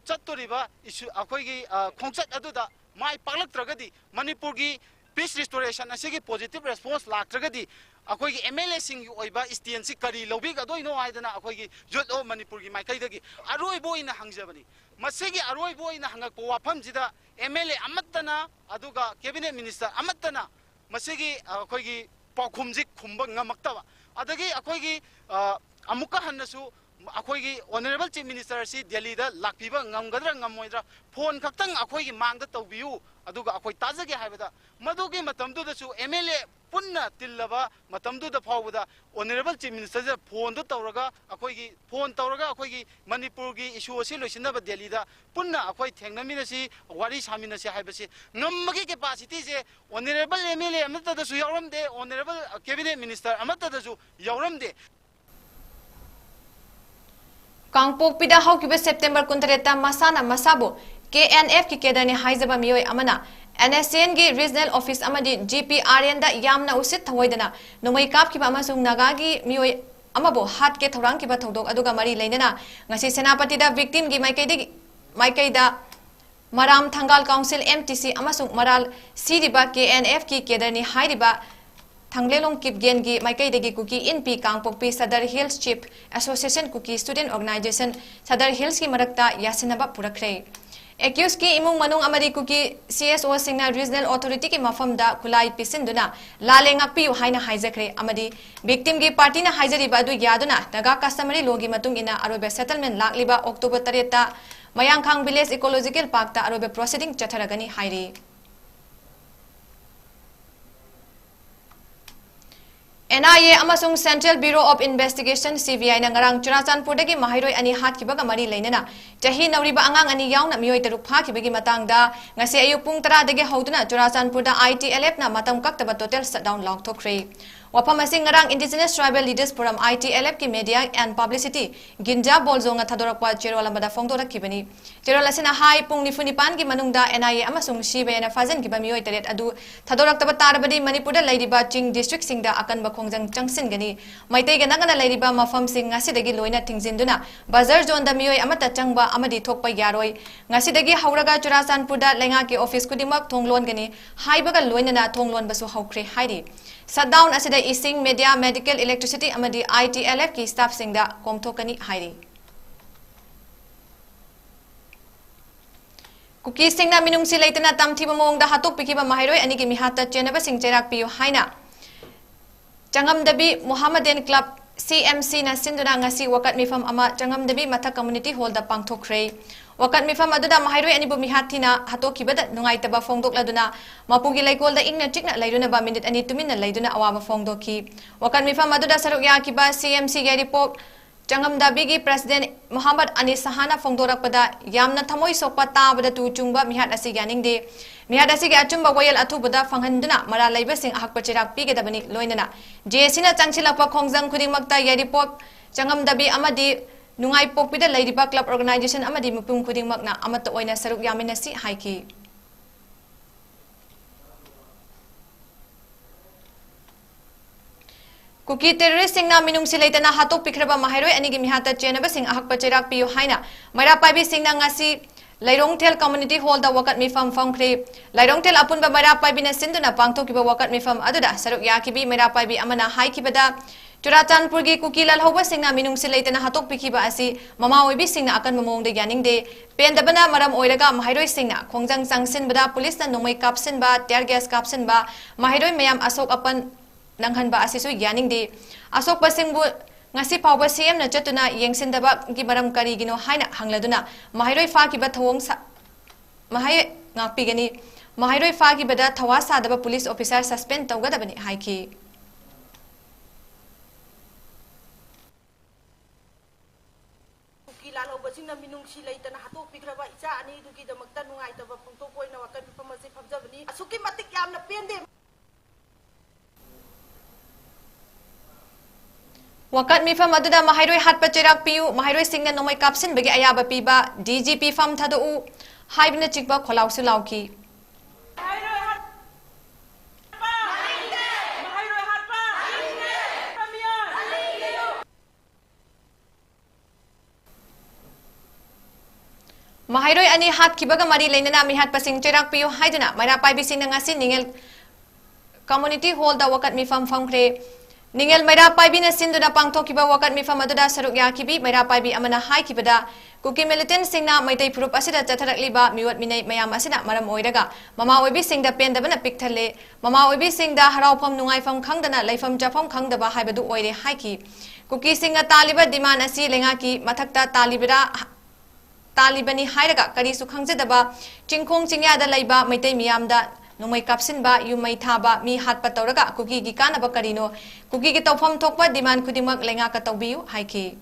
chattoriba issue akhoigi khongchat aduda mai palaktragadi Manipur gi peace restoration asigi positive response laktragadi akhoigi MLA sing oiba istien si kari lobi ga doino aidana akhoigi Youth of Manipur gi maikaidagi aroi boina hangjabani masigi aroi boina hangak wafam jida MLA amatana aduga cabinet minister amatana masigi akhoigi pakhumji khumba ngamaktaba adagi akhoigi amuka hannasu akhoigi honorable chief minister si Delhi da lakpiba ngamgadra ngamoidra phone khaktang akhoigi mangda tawbiu aduga akhoi tajage haibada madugi matamdu da su MLA punna tillaba matamdu da phawda honorable chief minister da phone da tawraga akhoigi phone tawraga akhoigi Manipur gi issue asi loisinaba Delhi da punna akhoi thengnamina si wari samina si haibasi ngammagi capacity je honorable MLA amata da su yawramde honorable cabinet minister amata da su yawramde Kangpok pida haukiba September kuntareta masana masabu KNF ki kedani haizaba miyoy amana NSN gi regional office amadi GPRN da yamna usit thawaidana nomai kap ki amasung naga gi miyoy amabo hat ke thorang ki ba thodok aduga mari leinana ngasi senapati da victim gi maikaida maram thangal council MTC amasung maral siriba KNF ki kedani hairiba Thanglelong Kipgen gi Maikaidegi Kuki NP Kangpokpi Sadar Hills Chief Association Kuki Student Organization Sadar Hills ki marakta yasinaba purakre Accused ki imung manung amari kuki CSO singna regional authority ki mafamda kulai pisinduna lalengakpi haina haijakre amadi victim gi party na haijari badu yaduna naga customary logi matung ina arobe settlement lakliba October 3 ta Mayangkhang Village Ecological Park ta arobe proceeding chatharagani hairi NIA amasung Central Bureau of Investigation CBI na ngarang Churachandpur dagi mahiroi ani hatkibaga mari leinana chahi nauriba angang ani yauna miyoi taruk phakibagi matangda ngasi ayuk pung 10 dagi hauduna Churachandpur da ITLF na matam kaktaba total shutdown laukthokre wapam asing ngarang Indigenous Tribal Leaders Forum ITLF ki media and publicity ginja bolzonga thadorakwa cherwala mada fongdorak kibani cherwala sina hai pung nifunipan ki manungda NIA amasung CBI na fazen ki bamiyoi taret adu thadorak taba tarbadi Manipur da lairiba Ching district singda akan khongjang changsin gani maitai ga nangana lairiba mafam sing ngasi dagi loina thingzinduna bazar zone da miyoi amata changba amadi thokpa yaroi ngasi dagi hauraga Churachandpur da lenga ki office kudimak thonglon gani haibaga loina na thonglon basu haukre hairi shutdown asida ising media medical electricity amadi ITLF ki staff singda komthokani hairi kuki singna minung si leitana tamthiba mongda hatok pikiba mahiroi ani ki mihata chenaba sing cherak piu haina Changamdabi Muhammadan Club CMC na sinduna ngasi wakat mifam ama Changamdabi Matha Community Hall da pangthokre wakat mifam aduda mahiroi ani bu mihathina hatokibada nungaitaba fongdok laduna mapugi laikol da ingna chikna laiduna ba minute ani tuminna laiduna awama fongdoki wakat mifam aduda sarukya kiba CMC ga report Changamdabi gi President Muhammad Ani Sahana fongdorakpada yamna thamoi sokpa tabada tu chungba mihat asi ganingde mihat asi ga achumba wayal athubada fanghanduna mara laiba sing ahak pachirak pigedabani loinana JC na changchilakpa khongjang khudingmakta ya report Changamdabi amadi nungai pokpida lairiba club organization amadi mupung khudingmakna amata oina saruk yaminasi haiki Kuki terrorist sing na minung silaitana hatok pikraba mahiroi anigi mihata chenaba sing ahak pachirak piu haina maira paibi sing na ngasi Lairongtel Community Hall da wakat mifam fangkri Lairongtel apun ba mera pai bina sinduna pangthokiba wakat mifam aduda saruk yakibi mera pai bi amana haikibada Churachandpurgi kukilal hoba singna minung silaitana hatok pikiba asi mama oibi singna akan mamongde yaningde pendabana maram oiraga mahairoi singna khongjang sangsin bada police na nomai kapsin ba tear gas kapsin ba mahairoi mayam asok apan nanghan ba asi su yaningde asok pasingbu ngasi pawba CM na chatuna yengsindaba gi maram karigino haina hangladuna mahairoi fa ki ba thawong sa mahai ngapigani mahairoi fa ki bada thawa sadaba police officer suspend tawgadabani haiki Lalo basing na minung silay ta na hatok pikraba isa ani dugi da magta nungay ta ba pungto koy na wakan pamasi pamjabani asuki matik yam na pende Wakat mi fam aduda mahairoi hat pacherak piu mahairoi singna nomai kapsin bagi ayaba piba DGP fam thadu haibna chikba kholau su lauki Mahairoi ani hat kibaga mari leinana mi hat pasing cherak piu haiduna maira pai bising na ngasi ningel community hall da wakat mi fam fangkre ningel maira pai bina sinduna pangthokiba wakat mi fam aduda saruk yakibi maira pai bi amana haikibada kuki militant singna maitai phurup asida chatharakliba miwat minai mayam asina maram oiraga mama oibi singda pendabana pikthalle mama oibi singda haraufam nungaifam khangdana leifam chafam khangdaba haibadu oire haiki kuki singa taliba demand asi lenga ki mathakta talibira Talibani hairaga kari su khangjedaba chingkhong chingyada laiba maitai miyamda nomai kapsinba yumai thaba mi hatpa tawraga kuki gi kanaba karino kuki gi tawfam thokpa demand khudimak lenga ka tawbiu haiki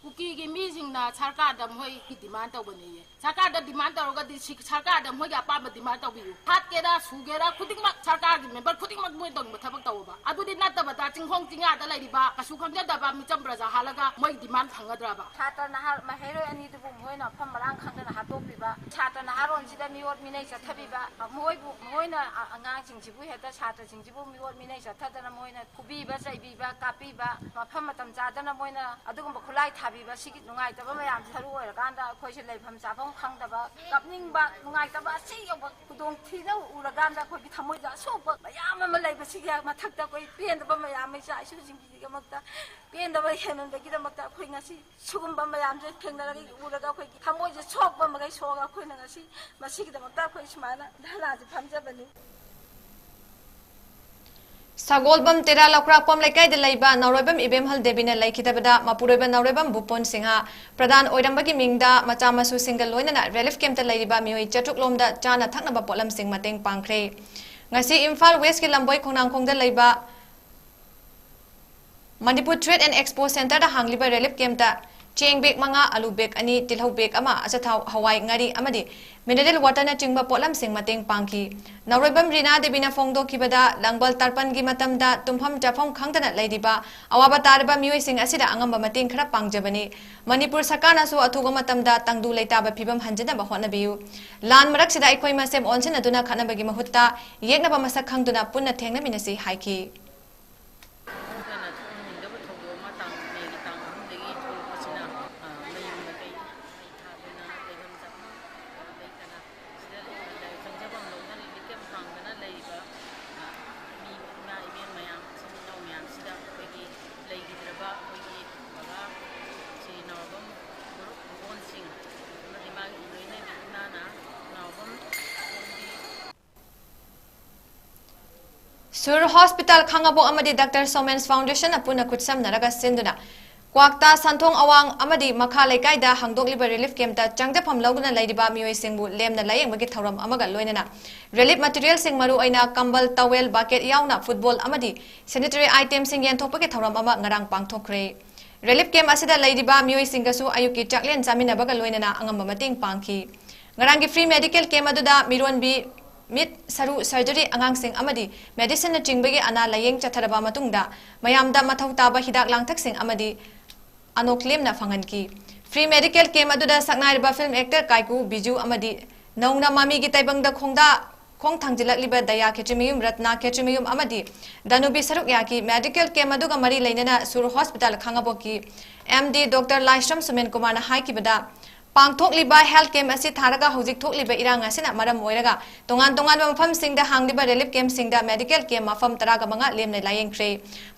kuki gi mi jingna sarkar da moi gi demand tawbani sarkar da demand tawraga di sarkar da moi ga pa demand tawbiu hat keda sugera khudikmak sarkar gi member khudikmak moi dong thabak tawba adudi nataba da chingkhong chingyada laiba kasu khangjedaba mi chambraja halaga moi demand phangadraba Chata nahar mahero ani du moina pham marang khangna hatok piba chata naharon sida miwot minai chathabiba moibu moina angang singjibu heta chata singjibu miwot minai chathadana moina kubiba chaibiba kapiba mapham matam chadana moina adugumba khulai thabiba sigi nungai taba mayam tharu oiraganda khoise leifam chafam khangdaba kapningba nungai taba si yoba kudong thida uraganda khoi thamoida soba mayam ama leiba sigi mathakta koi pendaba mayam mai cha isu singji gamakta pendaba henon dagi damakta khoi ngasi sugumba mayam je thengdaragi uraga khoi thamoida sokba magai soga khoi ngasi masigi damakta khoi smana dhala je phamjabani Sagolbam tera lakrapam laikai de laiba Nauroibam Ibemhal Debina laikidabada Mapuroiba Nauroibam Bupon Singha Pradan Oirambagi Mingda Machamasu single loinana relief camp ta laiba mioi chatuk lomda chana thaknaba polam sing mateng pangkhre ngasi Imphal West ki lamboi khonang khongda laiba Manipur Trade and Expo Center da hangliba relief camp ta cheng bek manga alu bek ani tilhau bek ama achathau hawai ngari amadi mineral water na chingba polam sing mateng pangki Nauroibam Rina Debina Fongdo kibada langbal tarpan gi matamda tumpham jafam khangdana laidiba awaba tarba mioi sing asida angamba mateng khara pangjabani Manipur sakana su athuga matamda tangdu leitaba phibam hanjana ba honabiu lan marak sida ikoi masem onsin aduna khanabagi mahutta yeknaba masak khangduna punna thengna minasi haiki Sur Hospital Khangabo amadi Dr. Somens Foundation apuna kutsam naraga sinduna Kwakta Santong Awang amadi Makha Leikaida hangdogliba relief camp ta changdapam lawguna laidiba mioi singbu lemna layeng bagi thauram amaga loinana relief material sing maru aina kambal towel bucket yauna football amadi sanitary item sing yenthokpagi thauram ama ngarang pangthokre relief camp asida laidiba mioi singasu ayuki chaklen jamina baga loinana angamba mating pangki ngarangi free medical camp aduda mironbi Mid saru surgery angang sing amadi medicine na chingbagi ana layeng chatharaba matungda mayamda mathau taba hidak langthak sing amadi anoklim na phanganki free medical camp aduda saknaiba film actor 𝐂𝐈𝐸 amadi naungna mami gi taibangda khongda khong thangjilakliba daya 𝐶𝐢𝐯 ratna 𝐶𝐢𝐯 amadi danubi saruk yaki medical camp aduga mari lainana sur hospital khangaboki MD Dr. Laishram Sumen Kumar na haikibada पांथोकलिबा health camp असी थारगा हौजिक थोकलिबा इरांग असिना मरम ओइरगा तोंगान तोंगान मफम सिंगदा हांगलिबा रिलीफ कैम्प सिंगदा मेडिकल कैम्प मफम तरागा मंगा लेमने लायेंख्रे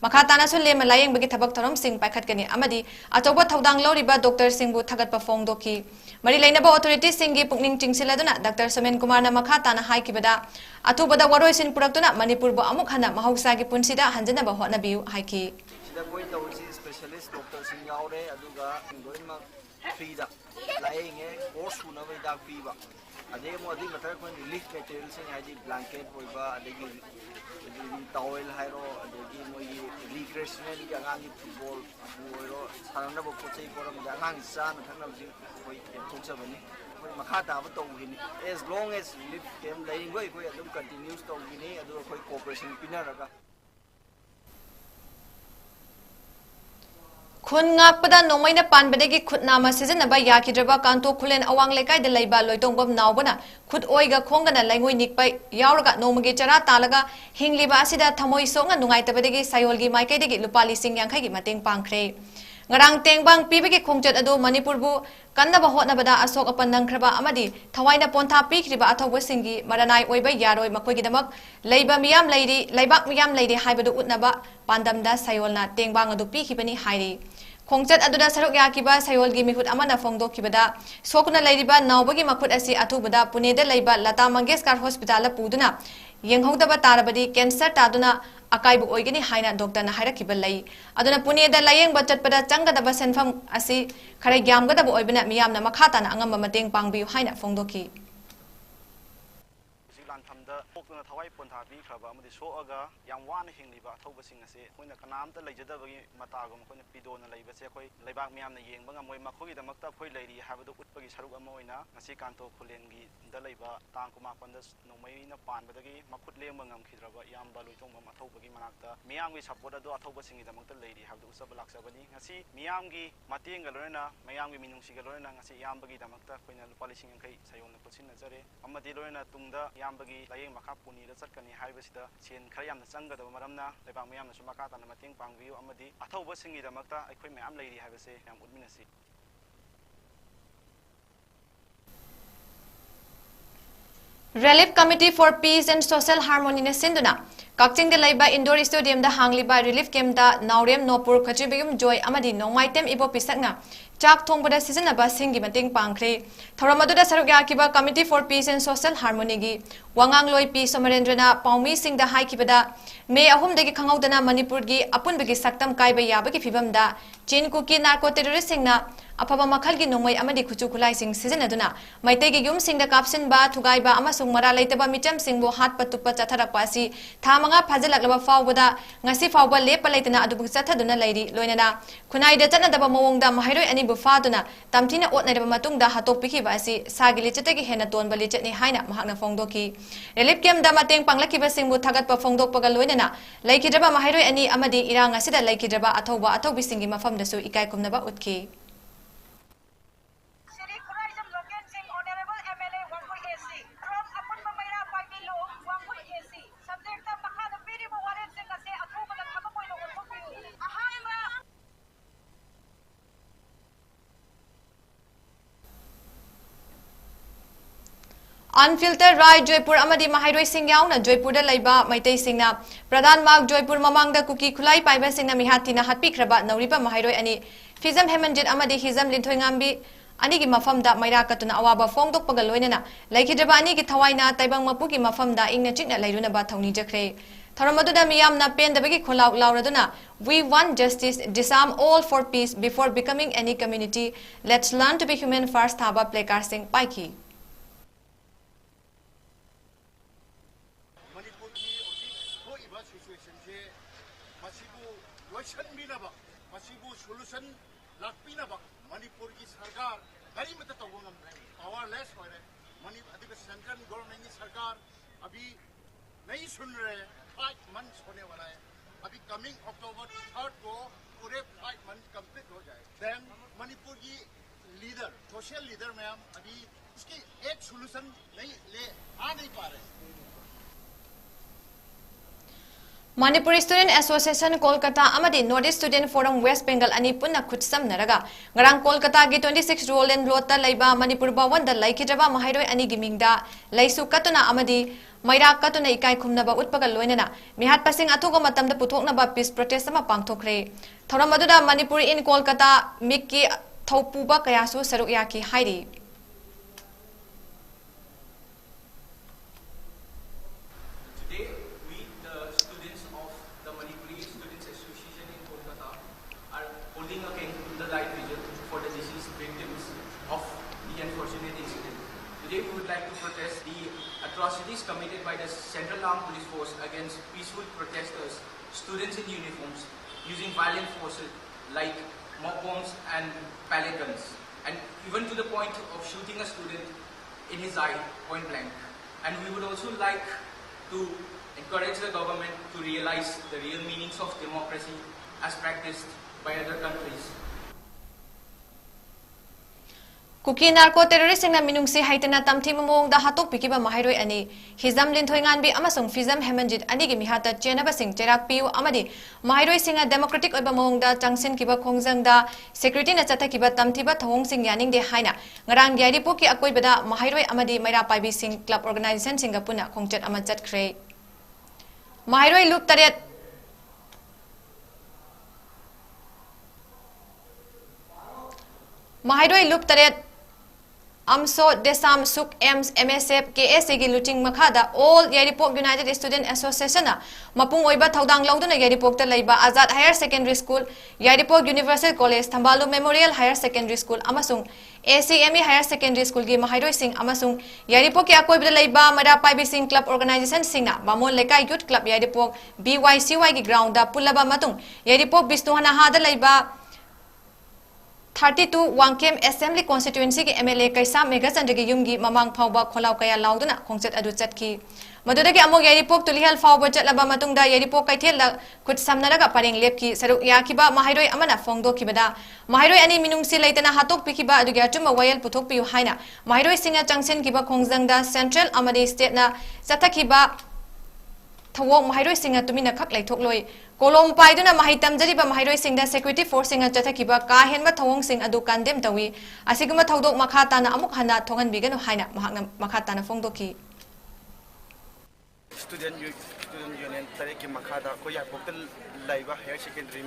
मखा तानासु लेम लायेंग बगी थबक थरम सिंग पाइखतकनी अमदी अचौबा थौदांग लौरिबा डॉक्टर सिंगबु थगतपा फोंगदोखी मरी लेनबा ऑथोरिटी सिंगी पुकनिंग चिंगसिलादुना डॉक्टर समेन कुमार मखा ताना हाइकिबदा अथुबदा वरोइसिन पुरक्तुना मणिपुर बु अमुक हना महौसागी पुंसिदा हंजनबा होटनाबियु हाइकी सिदा कोई तौसी स्पेशलिस्ट डॉक्टर सिंग यावरे अदुगा लोइमा फ्रीदा लायेंगे कोर्स सुनबा इदा पीबा अदे मोदी मतर कोन रिलीफ मटेरियल सिंग हाइदी ब्लैंकेट होइबा अदगी टॉवेल हाइरो अदगी मोई रिक्रिएशनल की अंगांगी फुटबॉल होइरो साननबो पोचै कोरम अंगांग सान थंगनबजी कोई थोचबनी कोई मखा ताब तौगिनी as long as relief camp लायेंगोय कोई अदुम कंटिन्यूस तौगिनी अदु कोई कोऑपरेशन पिनरगा खुन ngakpada nomaina panbadegi khutnama sijanaba yakidraba kanto khulen awang lekai de leiba loitongbam nawbana khut oiga khongana laingoi nikpai yauraga nomagi chara talaga hingliba asida thamoi songa nungaitabadegi sayolgi maikaidegi lupali sing yankhai gi mateng pangkhre ngarang tengbang pibegi khongjat adu manipur bu kannaba hotnabada asok apan nangkhraba amadi thawaina pontha pikriba athoba singi maranai oiba yaroi makoigi damak leiba miyam leiri leibak miyam leiri haibadu utnaba pandamda sayolna tengbang adu pikhibani hairi खोंचत अदुदा सरक याकिबा सयोलगी मिहुत अमना फोंगदोखिबदा सोकुना लैरिबा नावबगी मखुत असि अथुबदा पुनेदा लैबा Lata Mangeshkar hospital पुदुना यंगहौदबा तारबदी cancer तादुना अकाइबु ओइगनी हाइना doctor ना हाइरकिबा लै अदुना पुनेदा लायेंग बचतपदा चंगदबा सेनफम असि खरे यामगदबा ओइबना मियामना मखाताना अंगम मतेंग पांगबियु हाइना फोंगदोखि पोक्तुना थवाई पोंथाबी खबा अमदि सोअगा याम वान हिंलिबा अथौबसिंग असे अखोइना कनामता लैजदबगी मतागम अखोइना पिदोना लैबसे अखोइ लैबाक मियामना येंबा ngमोइ मखोगी दमक्ता अखोइ लैरि हाबदो उटपगी सरुक अमा ओइना ngasi कांतो खुलेनगी द लैबा तांग कुमापनदा नोमैना पानबदगी मखुत लेंबा ngमखिद्रबा यामबा लोइतोंगम अथौबगी मनाक्ता मियामगी सपोर्ट अदो अथौबसिंगी दमक्ता लैरि हाबदो उसब लाक्सबनी ngasi मियामगी मतेंग लोइना मियामगी मिनुंगसिगा लोइना ngasi यामबगी दमक्ता अखोइना लुपा लिसिंग यांखै सायोना कुसिन जरे अमदि लोइना तुंगदा यामबगी लायेंग मखा पुनीदा चटकनी हाइबसिदा सेन खरा यामना चंगदबा मरमना लेबाक मियामना मखा ताना मतेंग पांगबियु अमदि अथौबसिंगी दमक्ता अखोइ मयाम लैरि हाइबसे याम उद्मिनसि Relief Committee for Peace and Social Harmony ne sinduna Kakching de laiba indoor stadium da hangliba relief camp da Naurem Nopur 𝐶𝐢𝐯𝐬 joy amadi nongmaitem ibo pisakna chak thongbada sijanaba singi mating pangkhre thoramadu da saruk yakiba Committee for Peace and Social Harmony gi wangang loi P Somarendrana paumi singda haikibada May ahum dagi khangaudana Manipur gi apunbagi saktam kaiba yabagi fibam da Chin kuki narco terrorist singna afaba makhal gi nongmai amadi khuchu khulai sing sijanaduna maitai gi yum singda kapsin ba thugaiba amasung mara leitaba micham singbo hat patupa chatharakpa asi thamanga phajilaklaba fawbada ngasi fawba lepa leitana adubu chathaduna leiri loinana khunai da chanadaba mawongda mahairoi ani bu faduna tamthina otnairaba matungda hatokpikhiba asi sagili chatagi hena tonba lichatni haina mahakna fongdoki relief camp da mateng panglakiba singbu thagatpa fongdokpaga loinana laikhidraba mahairoi ani amadi irang asida laikhidraba athoba athobi singi mafamdasu ikai kumnaba utki Unfiltered Right Joypur amadi mahairoi sing yauna Joypur da laiba maitai singna Pradhan Mark Joypur mamangda kuki khulai paiba singna mihatina hatpikraba nauriba mahairoi ani Fizam Hemanjit amadi Hizam Linthoi ngambi ani gi mafamda mairakatuna awaba fongdokpaga loinana laikhidraba ani gi thawaina taibang mapugi mafamda ingna chikna lairuna ba thawni jakre Tharamaduna miyamna pendabagi kholau lauraduna We want justice, disarm all for peace before becoming any community. Let's learn to be human first thaba placard sing paiki solution lakpinaba Manipur ki sarkar gari mata tawangam powerless hoire Manipur central government ki sarkar abhi nahi sun rahe 5 months hone wala hai abhi coming October 3rd ko pure 5 months complete ho jaye then Manipur ki leader social leader ma'am abhi iski ek solution nahi le aa nahi pa rahe Manipuri Student Association Kolkata amadi Northeast Student Forum West Bengal ani punna khutsam naraga ngarang Kolkata gi 26 Roland Lota laiba Manipur Bawan da laikijaba mahairoi ani gimingda laisu katuna amadi Maira katuna ikai khumnaba utpaga loinana mihat pasing athugo matamda puthoknaba peace protest ama pangthokre thoram aduda Manipuri in Kolkata mikki thaupuba kayasu saruk yaki hairi Atrocities committed by the Central Armed Police Force against peaceful protesters, students in uniforms, using violent forces like mob bombs and pellet guns, and even to the point of shooting a student in his eye, point blank. And we would also like to encourage the government to realize the real meanings of democracy as practiced by other countries. Kuki narco terrorist na minungsi haitena tamthi mamong da hatok pikiba mahairoi ani hizam linthoi nganbi amasong fizam hemanjit ani gi mihata chenaba sing cherak piu amadi mahairoi singa democratic oiba mamong da changsen kiba khongjang da security na chata kiba tamthi ba thong sing yaning de haina ngarang gyari poki akoi bada mahairoi amadi maira paibi sing club organization singa puna khongchat ama chat khre mahairoi loop taret mahairoi loop taret Amso Desam Suk Ems MSF KSA gi luting makhada all Yaripok United Student Association na mapung oiba thaudang lauduna Yaripok ta leiba Azad Higher Secondary School Yaripok Universal College Thambalu Memorial Higher Secondary School amasung ACME Higher Secondary School gi mahairoi sing amasung Yaripok ki akoi bida leiba Mara Paibi Sing Club Organization sing na Bamon Lekai Youth Club Yaripok BYCY gi ground da pulaba matung Yaripok Bisnuhana hada leiba 32 Wangkem Assembly Constituency ki MLA 𝐂𝐲𝐸𝐻 gi yumgi mamang phauba kholau kaya lauduna khongchat adu chatki madudagi amok Yaripok tulihal phauba chatlaba matungda Yaripok kaithel la khut samnaraga pareng lepki saruk yakiba mahairoi amana phongdo kibada mahairoi ani minungsi leitana hatok pikiba adu gyatuma wayal puthok piu haina mahairoi singa changsen kiba khongjangda Central amadi state na chatakiba thawong mahairoi singa tumina khak laithok loi kolom paiduna mahitam jariba mahairoi singda security force singa chathakiba ka henba thawong sing adu kandem tawi asiguma thaudok makhata na amuk hana thongan biganu haina mahakna makhata na phongdoki student union tare ki makhada ko ya boktal laiba higher secondary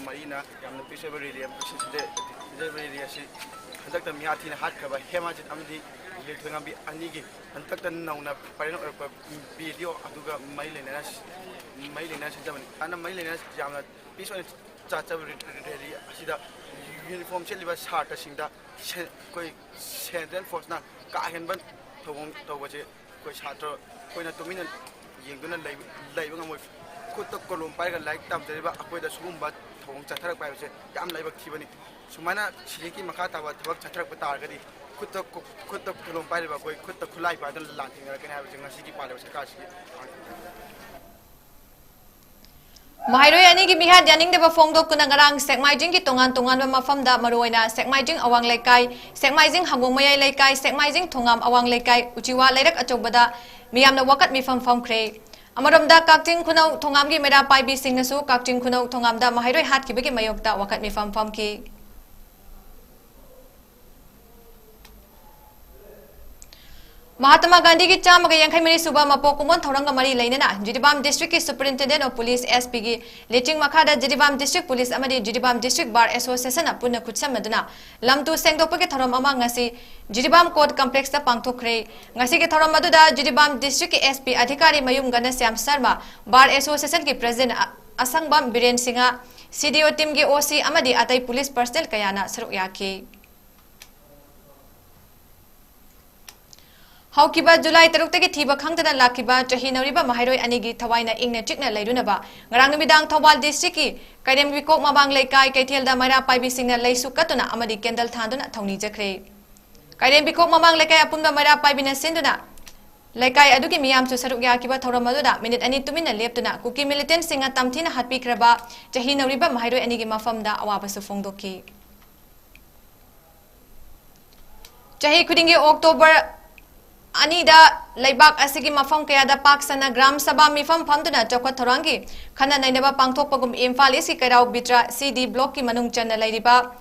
marina yamna peaceable area si hadak ta mihathi na hat khaba hemajit amdi lethangam bi anigi antak tan nauna parino video aduga mailena jamani ana mailena jamna peaceful chachable area asida uniform cheliba sharta singda koi central force na ka henban thawong tawbaje koi chatra koina tumina yengduna laiba ngamoi kutta kolom paiga like tam deriba akoida sugumba thong chatharak paibse yam laiba thibani sumana siliki makha taba thabak chatharak patargadi kutta kolom paiba koi kutta khulai pa dan lantinga kene habi ngasi ki paleba sarkar si mahairoi ani gi mihat yaning de ba phongdok kuna ngarang 𝐶𝐄𝐈 ki tongan ba mafamda maroina 𝐶𝐄𝐈 awang laikai 𝐶𝐄𝐈 hangong mayai laikai 𝐶𝐄𝐈 thongam awang laikai uchiwa lairak achobada miyamna wakat mi fam khre amaromda kakting khunau thongam gi mera paibi singnasu kakting khunau thongamda mahairoi hat kibagi mayokta wakat mi fam ki Mahatma Gandhi ki chama ga yankhai mari suba mapok kumon thoranga mari leinana Jiribam District ki Superintendent of Police SP gi leting makhada Jiribam District Police amadi Jiribam District Bar Association apuna kutsam maduna lamtu sengdokpa ki thoram ama ngasi Jiribam Court Complex ta pangthokre ngasi ki thoram aduda Jiribam District ki SP adhikari mayum gana Syam Sharma Bar Association ki President Asangbam Biren Singha CDO team gi OC amadi atai police personnel kayana saruk yaki Haukiba July 3 tagi thiba khangdana lakiba chahi noriba mahairoi anigi thawaina ingna chikna leirunaba ngarang midang Thawal district ki Kairem Bikok mabang leikai kaithelda maira paibi singna leisu katuna amadi kendal thanduna thongni jakhre Kairem Bikok mabang leikai apunba maira paibi na sinduna leikai adugi miyam chu saruk yakiba thoramaduda minute ani tumina leptuna kuki militant singa tamthina hatpi kraba chahi noriba mahairoi anigi mafamda awabasu phongdoki chahi khudingi October Anida Laibak Asigi Mafam Kayada Paksana Gram Sabha Mifam Pamduna Chokwa Thorangi Khana Nainaba Pangthok Pagum Imphal Isi Kairau Bitra CD Block ki Manung Chana Lairiba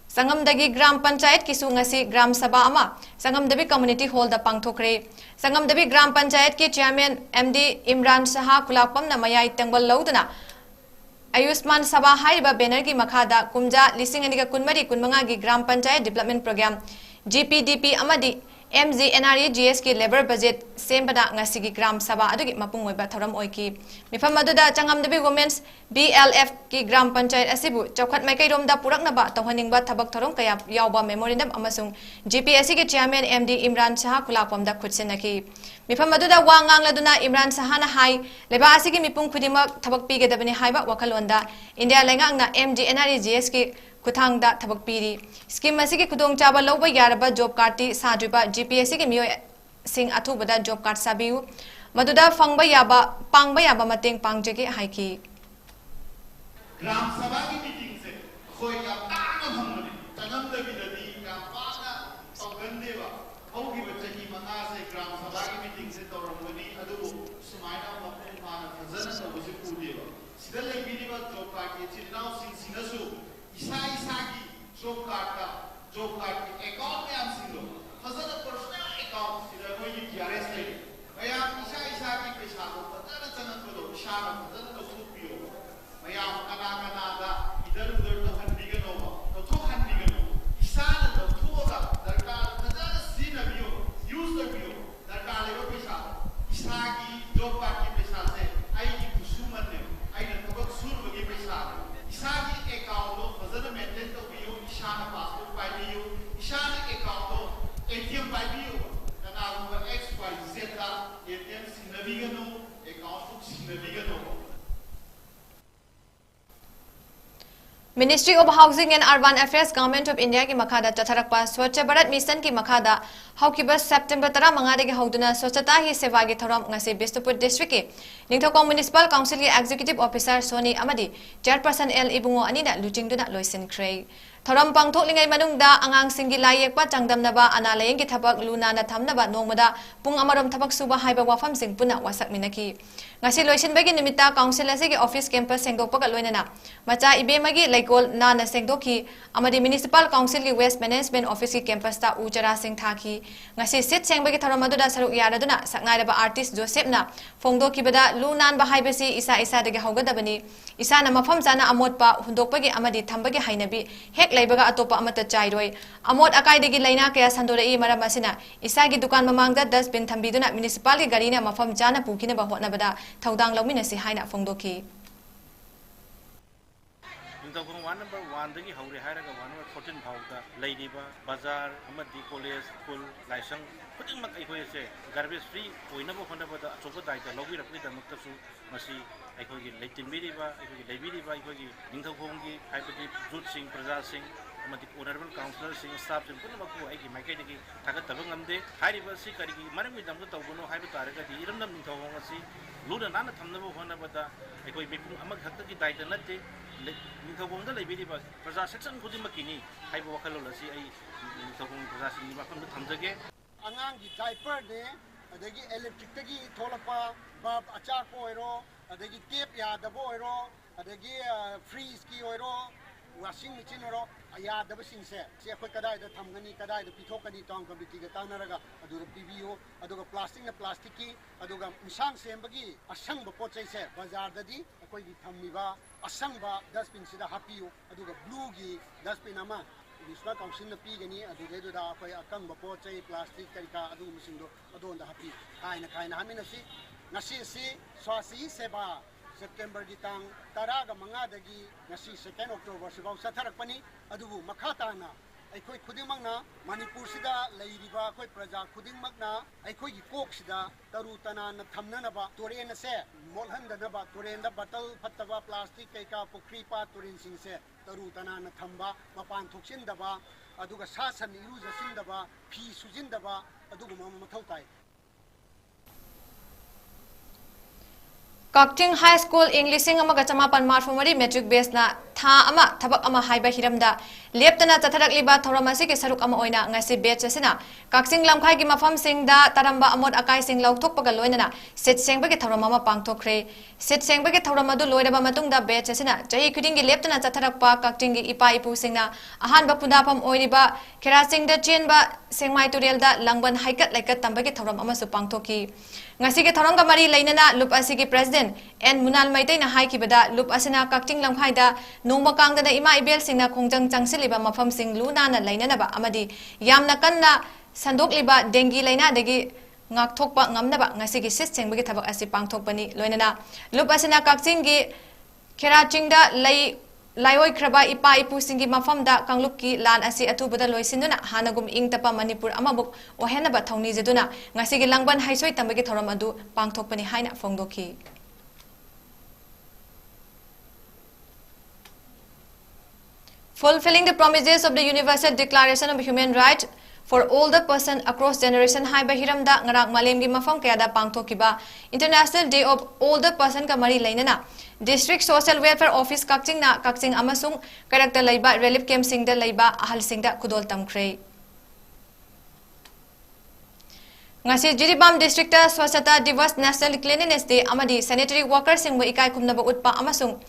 Sangamdagi Gram Panchayat ki Sungasi Gram Sabha Ama Sangamdabi Community Hall da Pangthokre Sangamdabi Gram Panchayat ki Chairman MD Imran Saha Kulakpam na Mayai Tengbal Laudana Ayushman Sabha Haiba Banner ki Makhada Kumja Lising Aniga Kunmari Kunmanga ki Gram Panchayat Development Program GPDP Amadi MZNREGS ki labor budget sembada ngasigi gram sabha adugi mapung oiba thoram oiki mifam aduda changamdabi women's BLF ki gram panchayat asibu chawkhat maikai romda puraknaba tawhaningba thabak thorom kaya yawba memorandum amasung GPSC ki chairman MD Imran Saha Kulakpamda khutsenaki mifam aduda wangang laduna Imran Saha na hai leba asigi mipung khudima thabak pigedabani haiba wakalonda India lengangna MZNREGS ki Kuthangda Tabak Piri. Scheme Masiki Kudong Chaba Loba Yaraba Job Karti Sadriba GPSC Mio Sing Atubada Job Card Sabiu Maduda Fangba Yaba Pangba Yaba Mating Pangjaki Haiki. Gram Sabagi meeting se Hoya Tana Hamani, Tanam the Vidadi, Gampana, Ogandeva, Hogi Vachaki Manase, Gram Sabagi meeting se Toramuni, Adu, Sumaina, Mapana, Hazana, Wazipudeva. Sidale Vidiva Job Party, now since Sinasu. Isagi job card account में आंसिंगो फजल personal account सिर्फ कोई GRS ले मैं आप isagi पैसा को पता न चलन को दो शाम फजल तो सूट पियो मैं आप कना दा इधर उधर तो हंडिगन होगा तो हंडिगन हो इसान तो थोड़ा दरकार फजल सीन अबियो यूज अबियो दरकार लेगो पैसा isagi job card के पैसा से आई की कुसुमन ने आई न तो सूट बगे पैसा isagi account Fazana maintain to view Ishana passport by view Ishana account ATM by view and our XYZ ATM Sinavigano account Sinavigano Ministry of Housing and Urban Affairs Government of India ki Makhada Chatharakpa Swachh Bharat Mission ki Makhada Haukiba September 13 ki Hauduna Swachhata hi Seva gi Thoram ngasi Bisnupur District ki Ningthokong Municipal Council ki Executive Officer Soni Amadi Chairperson L Ibungo Anina Luchingduna Loisinkrei Thoram Pangthoklingai manungda angang singgi layekpa changdamnaba analayeng ki thabak luna na thamnaba nongmada pung amarom thabak suba haiba wafam sing puna wasak minaki ngasi loisinbagi nimita council asigi office campus sengdokpa ka loinana macha ibemagi laikol na na sengdokhi amadi municipal council ki waste management office ki campus ta uchara sing thaki ngasi sit sengbagi thoram aduda saruk yaraduna saknaraba artist Joseph na fongdoki bada lunan ba haibasi isa dagi haugadabani isa na mafam jana amotpa hundokpagi amadi thambagi hainabi hek Laibaga atopa amata chairoi amot akai degi laina kaya sandorei maram asina isagi dukan mamangda dustbin thambiduna municipal ki garina mafam jana pukina ba hotna bada thaudang lawmina si haina phongdoki Indogong 1 number 1 dagi haure hairaga 1 number 14 phauta leidiba bazar amadi college school laisang khudingmak aikoi se garbage free oinabo honabada achoba daita logi rapri damakta su masi aikoi gi leitinbiriba aikoi gi leibiriba aikoi gi ningthokonggi haibadi youth sing praja sing amadi honorable councillor sing staff sing punamaku aigi maikai dagi thagat tabang amde hairiba si karigi marami damga tawgono haiba taraga di iramdam ningthokong asi luna nana thamnabo honabada aikoi mipung amag hakta gi daita natte Ningthokongda leibiriba praja section khudimaki haiba wakhalo lasi ai ningthokong praja sing ni mafam thamjage angang gi diaper de adagi electric tagi tholapa bab achar ko oiro adagi tape ya dabo oiro adagi freeze ki oiro washing machine oiro ya dabo sing se khoi kadai da thamgani kadai da pithokani town committee ga tanaraga adu PBO adu plastic na plastic ki adu ga misang sembagi asang ba pochai se bazar da di khoi gi thammiba asang ba dustbin sida hapiu adu ga blue gi dustbin ama Municipal Council na pigani adu dedo da akoy akang ba pochai plastic karika adu misindo adon da hapi kaina hamin na si ngasi si swasi seba September ditang taraga mga dagi ngasi 2 October sibaw sa tharakpani adubu makhata na aikoi khudimang na Manipur sida leiriba akoi praja khudimang na aikoi gi kok sida taru tana na thamna na ba toren se molhan da ba toren da bottle phattaba plastic kai ka pukri pa toren sing se taru tana na thamba mapan thoksin da ba aduga sasan iru jasin da ba phi sujin da ba aduga mathau tai Kakting High School English Sing amaga chamapan marfumari metric base na tha ama thabak ama haiba hiramda leptana chatharakliba thoram asigi saruk ama oina ngasi batch asina kaksing lamkhai gi mafam singda taramba amot akai sing lauthokpaga loinana set sengbagi thoram ama pangthokre set sengbagi thoram adu loiraba matungda batch asina chahi khudingi leptana chatharakpa kakting gi ipa ipu singna ahan ba pundapam oiriba kerasingda chenba sengmai turelda langban haikat laikat tambagi thoram ama su pangthoki ngasi ge thoram ga mari leinana lup asigi president en munal maitai na hai kibada lup asina kakting lamkhai da nongma kangda ima ibel singna khongjang changsiliba mafam sing luna na leinana ba amadi yamna kanna sandok liba dengi laina degi ngak thokpa ngamna ba ngasi gi sis chengbagi thabak asi pangthokpani loinana lup asina kakting gi kerachingda laioi kraba ipa ipu singi mafamda kanglukki lan asi atubada loisinuna hanagum ingtapa manipur amabuk ohenaba thongni jeduna ngasi gi langban haisoi tambagi thoram adu pangthokpani haina phongdoki fulfilling the promises of the Universal Declaration of Human Rights for all the person across generation hai bahiramda ngarak malemgi mafam kayada pangthokiba International Day of Older Person ka mari leinana District Social Welfare Office kakching na kakching amasung karakta laiba relief camp singda laiba ahal singda kudol tamkhrei ngasi Jiribam District Swachhata Divas National Cleanliness Day amadi sanitary workers singba ikai kumnaba utpa amasung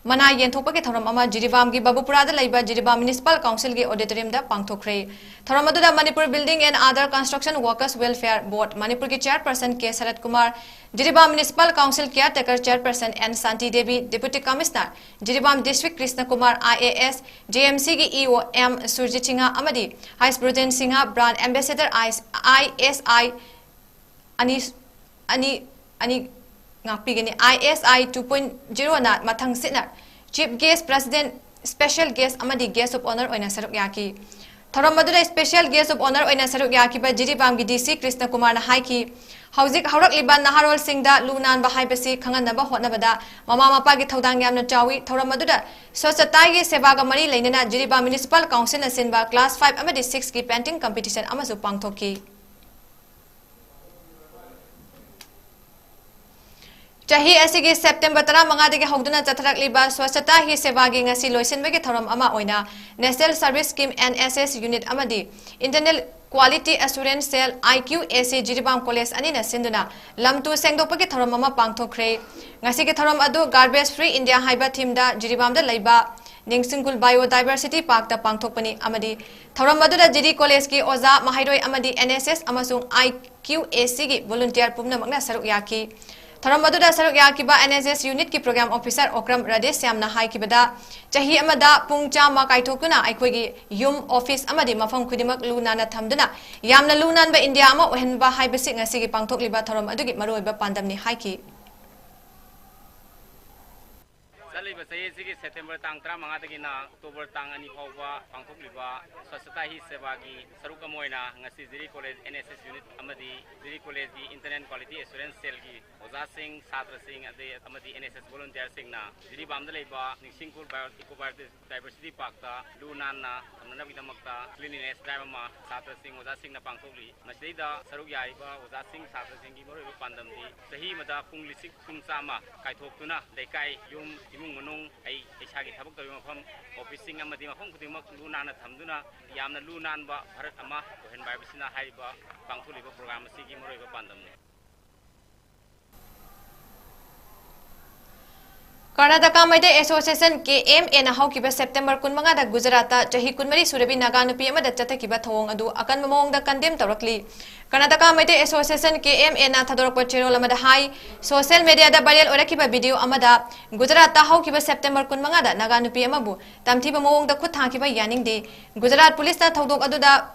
mana yenthokpagi thoram ama Jiribam gi Babupurada laiba Jiribam Municipal Council gi auditorium da pangthokhrei thoram adu da Manipur Building and Other Construction Workers Welfare Board Manipur ki chairperson K Sarat Kumar Jiribam Municipal Council caretaker chairperson N Santi Devi Deputy Commissioner Jiribam District Krishna Kumar IAS JMC gi EO M Surjit Singha amadi Vice President Singha Brand Ambassador ISI ani ngapigani ISI 2.0 na mathang sitna Chief Guest President Special Guest amadi Guest of Honor oina saruk yaki thoram madura Special Guest of Honor oina saruk yaki ba Jiribam gi DC Krishna Kumar na haiki hauzik haurak liban naharol singda lunan ba haibasi khangan ba hotna bada mama mapa gi thodang yamna chawi thoram madura swachhata gi seva ga mari leinana Jiribam Municipal Council na sinba class 5 amadi 6 gi painting competition amasu pangthoki Chahi asigi September 15 dagi hogduna chatharakliba swachhata hi seva gi ngasi loisinbagi thoram ama oina National Service Scheme NSS Unit amadi Internal Quality Assurance Cell �IQAC Jiribam College anina sinduna lamtu sengdopagi thoram ama pangthokhrei ngasi gi thoram adu Garbage Free India haiba theme da Jiribam da laiba Ningsingkul Biodiversity Park da pangthokpani amadi thoram adu da Jiri College ki oza mahairoi amadi NSS amasung 𝐼QAC gi volunteer pumna makna saruk yaki thoram aduda saruk yakiba NSS unit ki program officer Okram Radesh Yamna hai kibada chahi amada pungcha ma kaithokuna aikhogi yum office amadi mafam khudimak lunana thamduna yamna lunan ba India ama ohenba haibasi ngasi gi pangthokliba thoram adugi maroiba pandamni haiki Saliba sayesigi September tang 15 dagi na October tang 2 phawba pangthokliba swachhata hi seva gi saruk amoina ngasi Jiri College NSS unit amadi Jiri College gi Internal Quality Assurance Cell gi oza sing satra sing ade amadi NSS volunteer sing na Jiribam da leiba Ningsingkul Biodiversity Park ta lunan na amna bidamakta cleanliness drive ma satra sing oza sing na pangthokli masida saruk yaiba oza sing satra sing gi moroiba pandam di sahi mada punglisik pungchama kaithokuna daikai yum munung ai isagi thabak tawi mafam officing amadi mafam kudimak lunana thamduna yamna lunan ba bharat ama ohen bai bisina haiba pangthuliba program asigi moroiba pandamne Karnataka Maidai Association KMA na haukiba September 15 da Gujarat ta chahi 13 surabi naga nupi amada chatakiba thawong adu akan mamong da condemn tawrakli Karnataka Maidai Association KMA na thadorpa cherol amada hai social media da viral orakiba video amada Gujarat ta haukiba September 15 da naga nupi amabu tamthiba mamong da khut thakiba yaning de Gujarat police ta thawdok adu da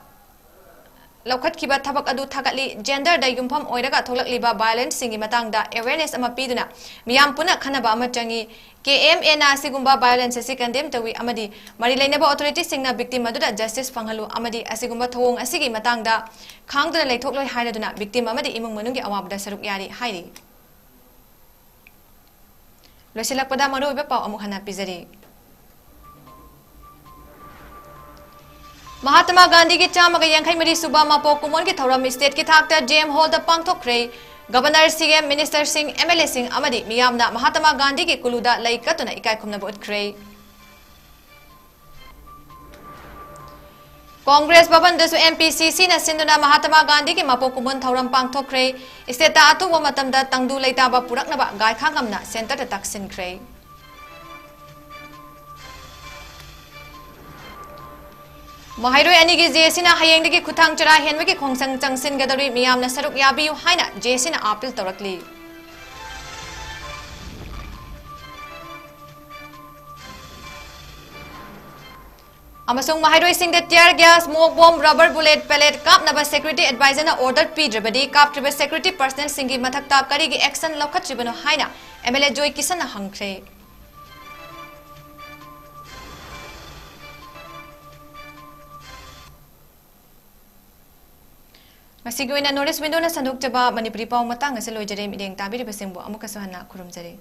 Laukat kiba thabak adu thakali gender da yumpham oiraga tholakliba violence singi matangda awareness ama piduna miyam puna khanaba ama changi KMA na asigumba violence asi condemn tawi amadi mari leinaba authority singna victim aduda justice fanghalu amadi asigumba thawong asigi matangda khangduna leithokloi hairaduna victim amadi imung manungi awabda saruk yari hairi losilakpada maroiba paw amuk hana pizari Mahatma Gandhi ki chamaga yankhai mari suba mapo kumon ki thoram state ki thakta JM Hall da pangthokre Governor CM Minister Singh MLA Singh amadi miyamna Mahatma Gandhi ki kuluda laikatuna ikai khumna bot kre Congress भवन दसु MPCC न सिंधुना महात्मा गांधी की मपो Koeman थौरम पांगथोखरे strata अतुब मतमदा तंगदु लेताबा पुरकनबा गायखांगमना centre दा तक्सिनख्रे महाइरोय अनिगी जेसिना हयेंदगी खुथांग चरा हेनबगी खोंसंग चंगसिनगदरी मियामना सरुक याबियु हाइना जेसिना अपील तौरकली अमसुंग महाइरोय Singh tear gas smoke bomb rubber bullet pellet कापनबा सिक्योरिटी एडवाइजर ना ऑर्डर पीद्रबदी कापट्रिबे सिक्योरिटी पर्सनल सिंगी मथक्ता करीगी एक्शन लौखत्रिबनो हाइना MLA जोय किसन हंख्रे नॉर्थ ईस्ट विंडो संदोक्चबा मणिपुरी पाव मतंग लोजरे मिडेंग ताबिरिबसिंगबो अमुकसु हन्ना खुरुमजरे।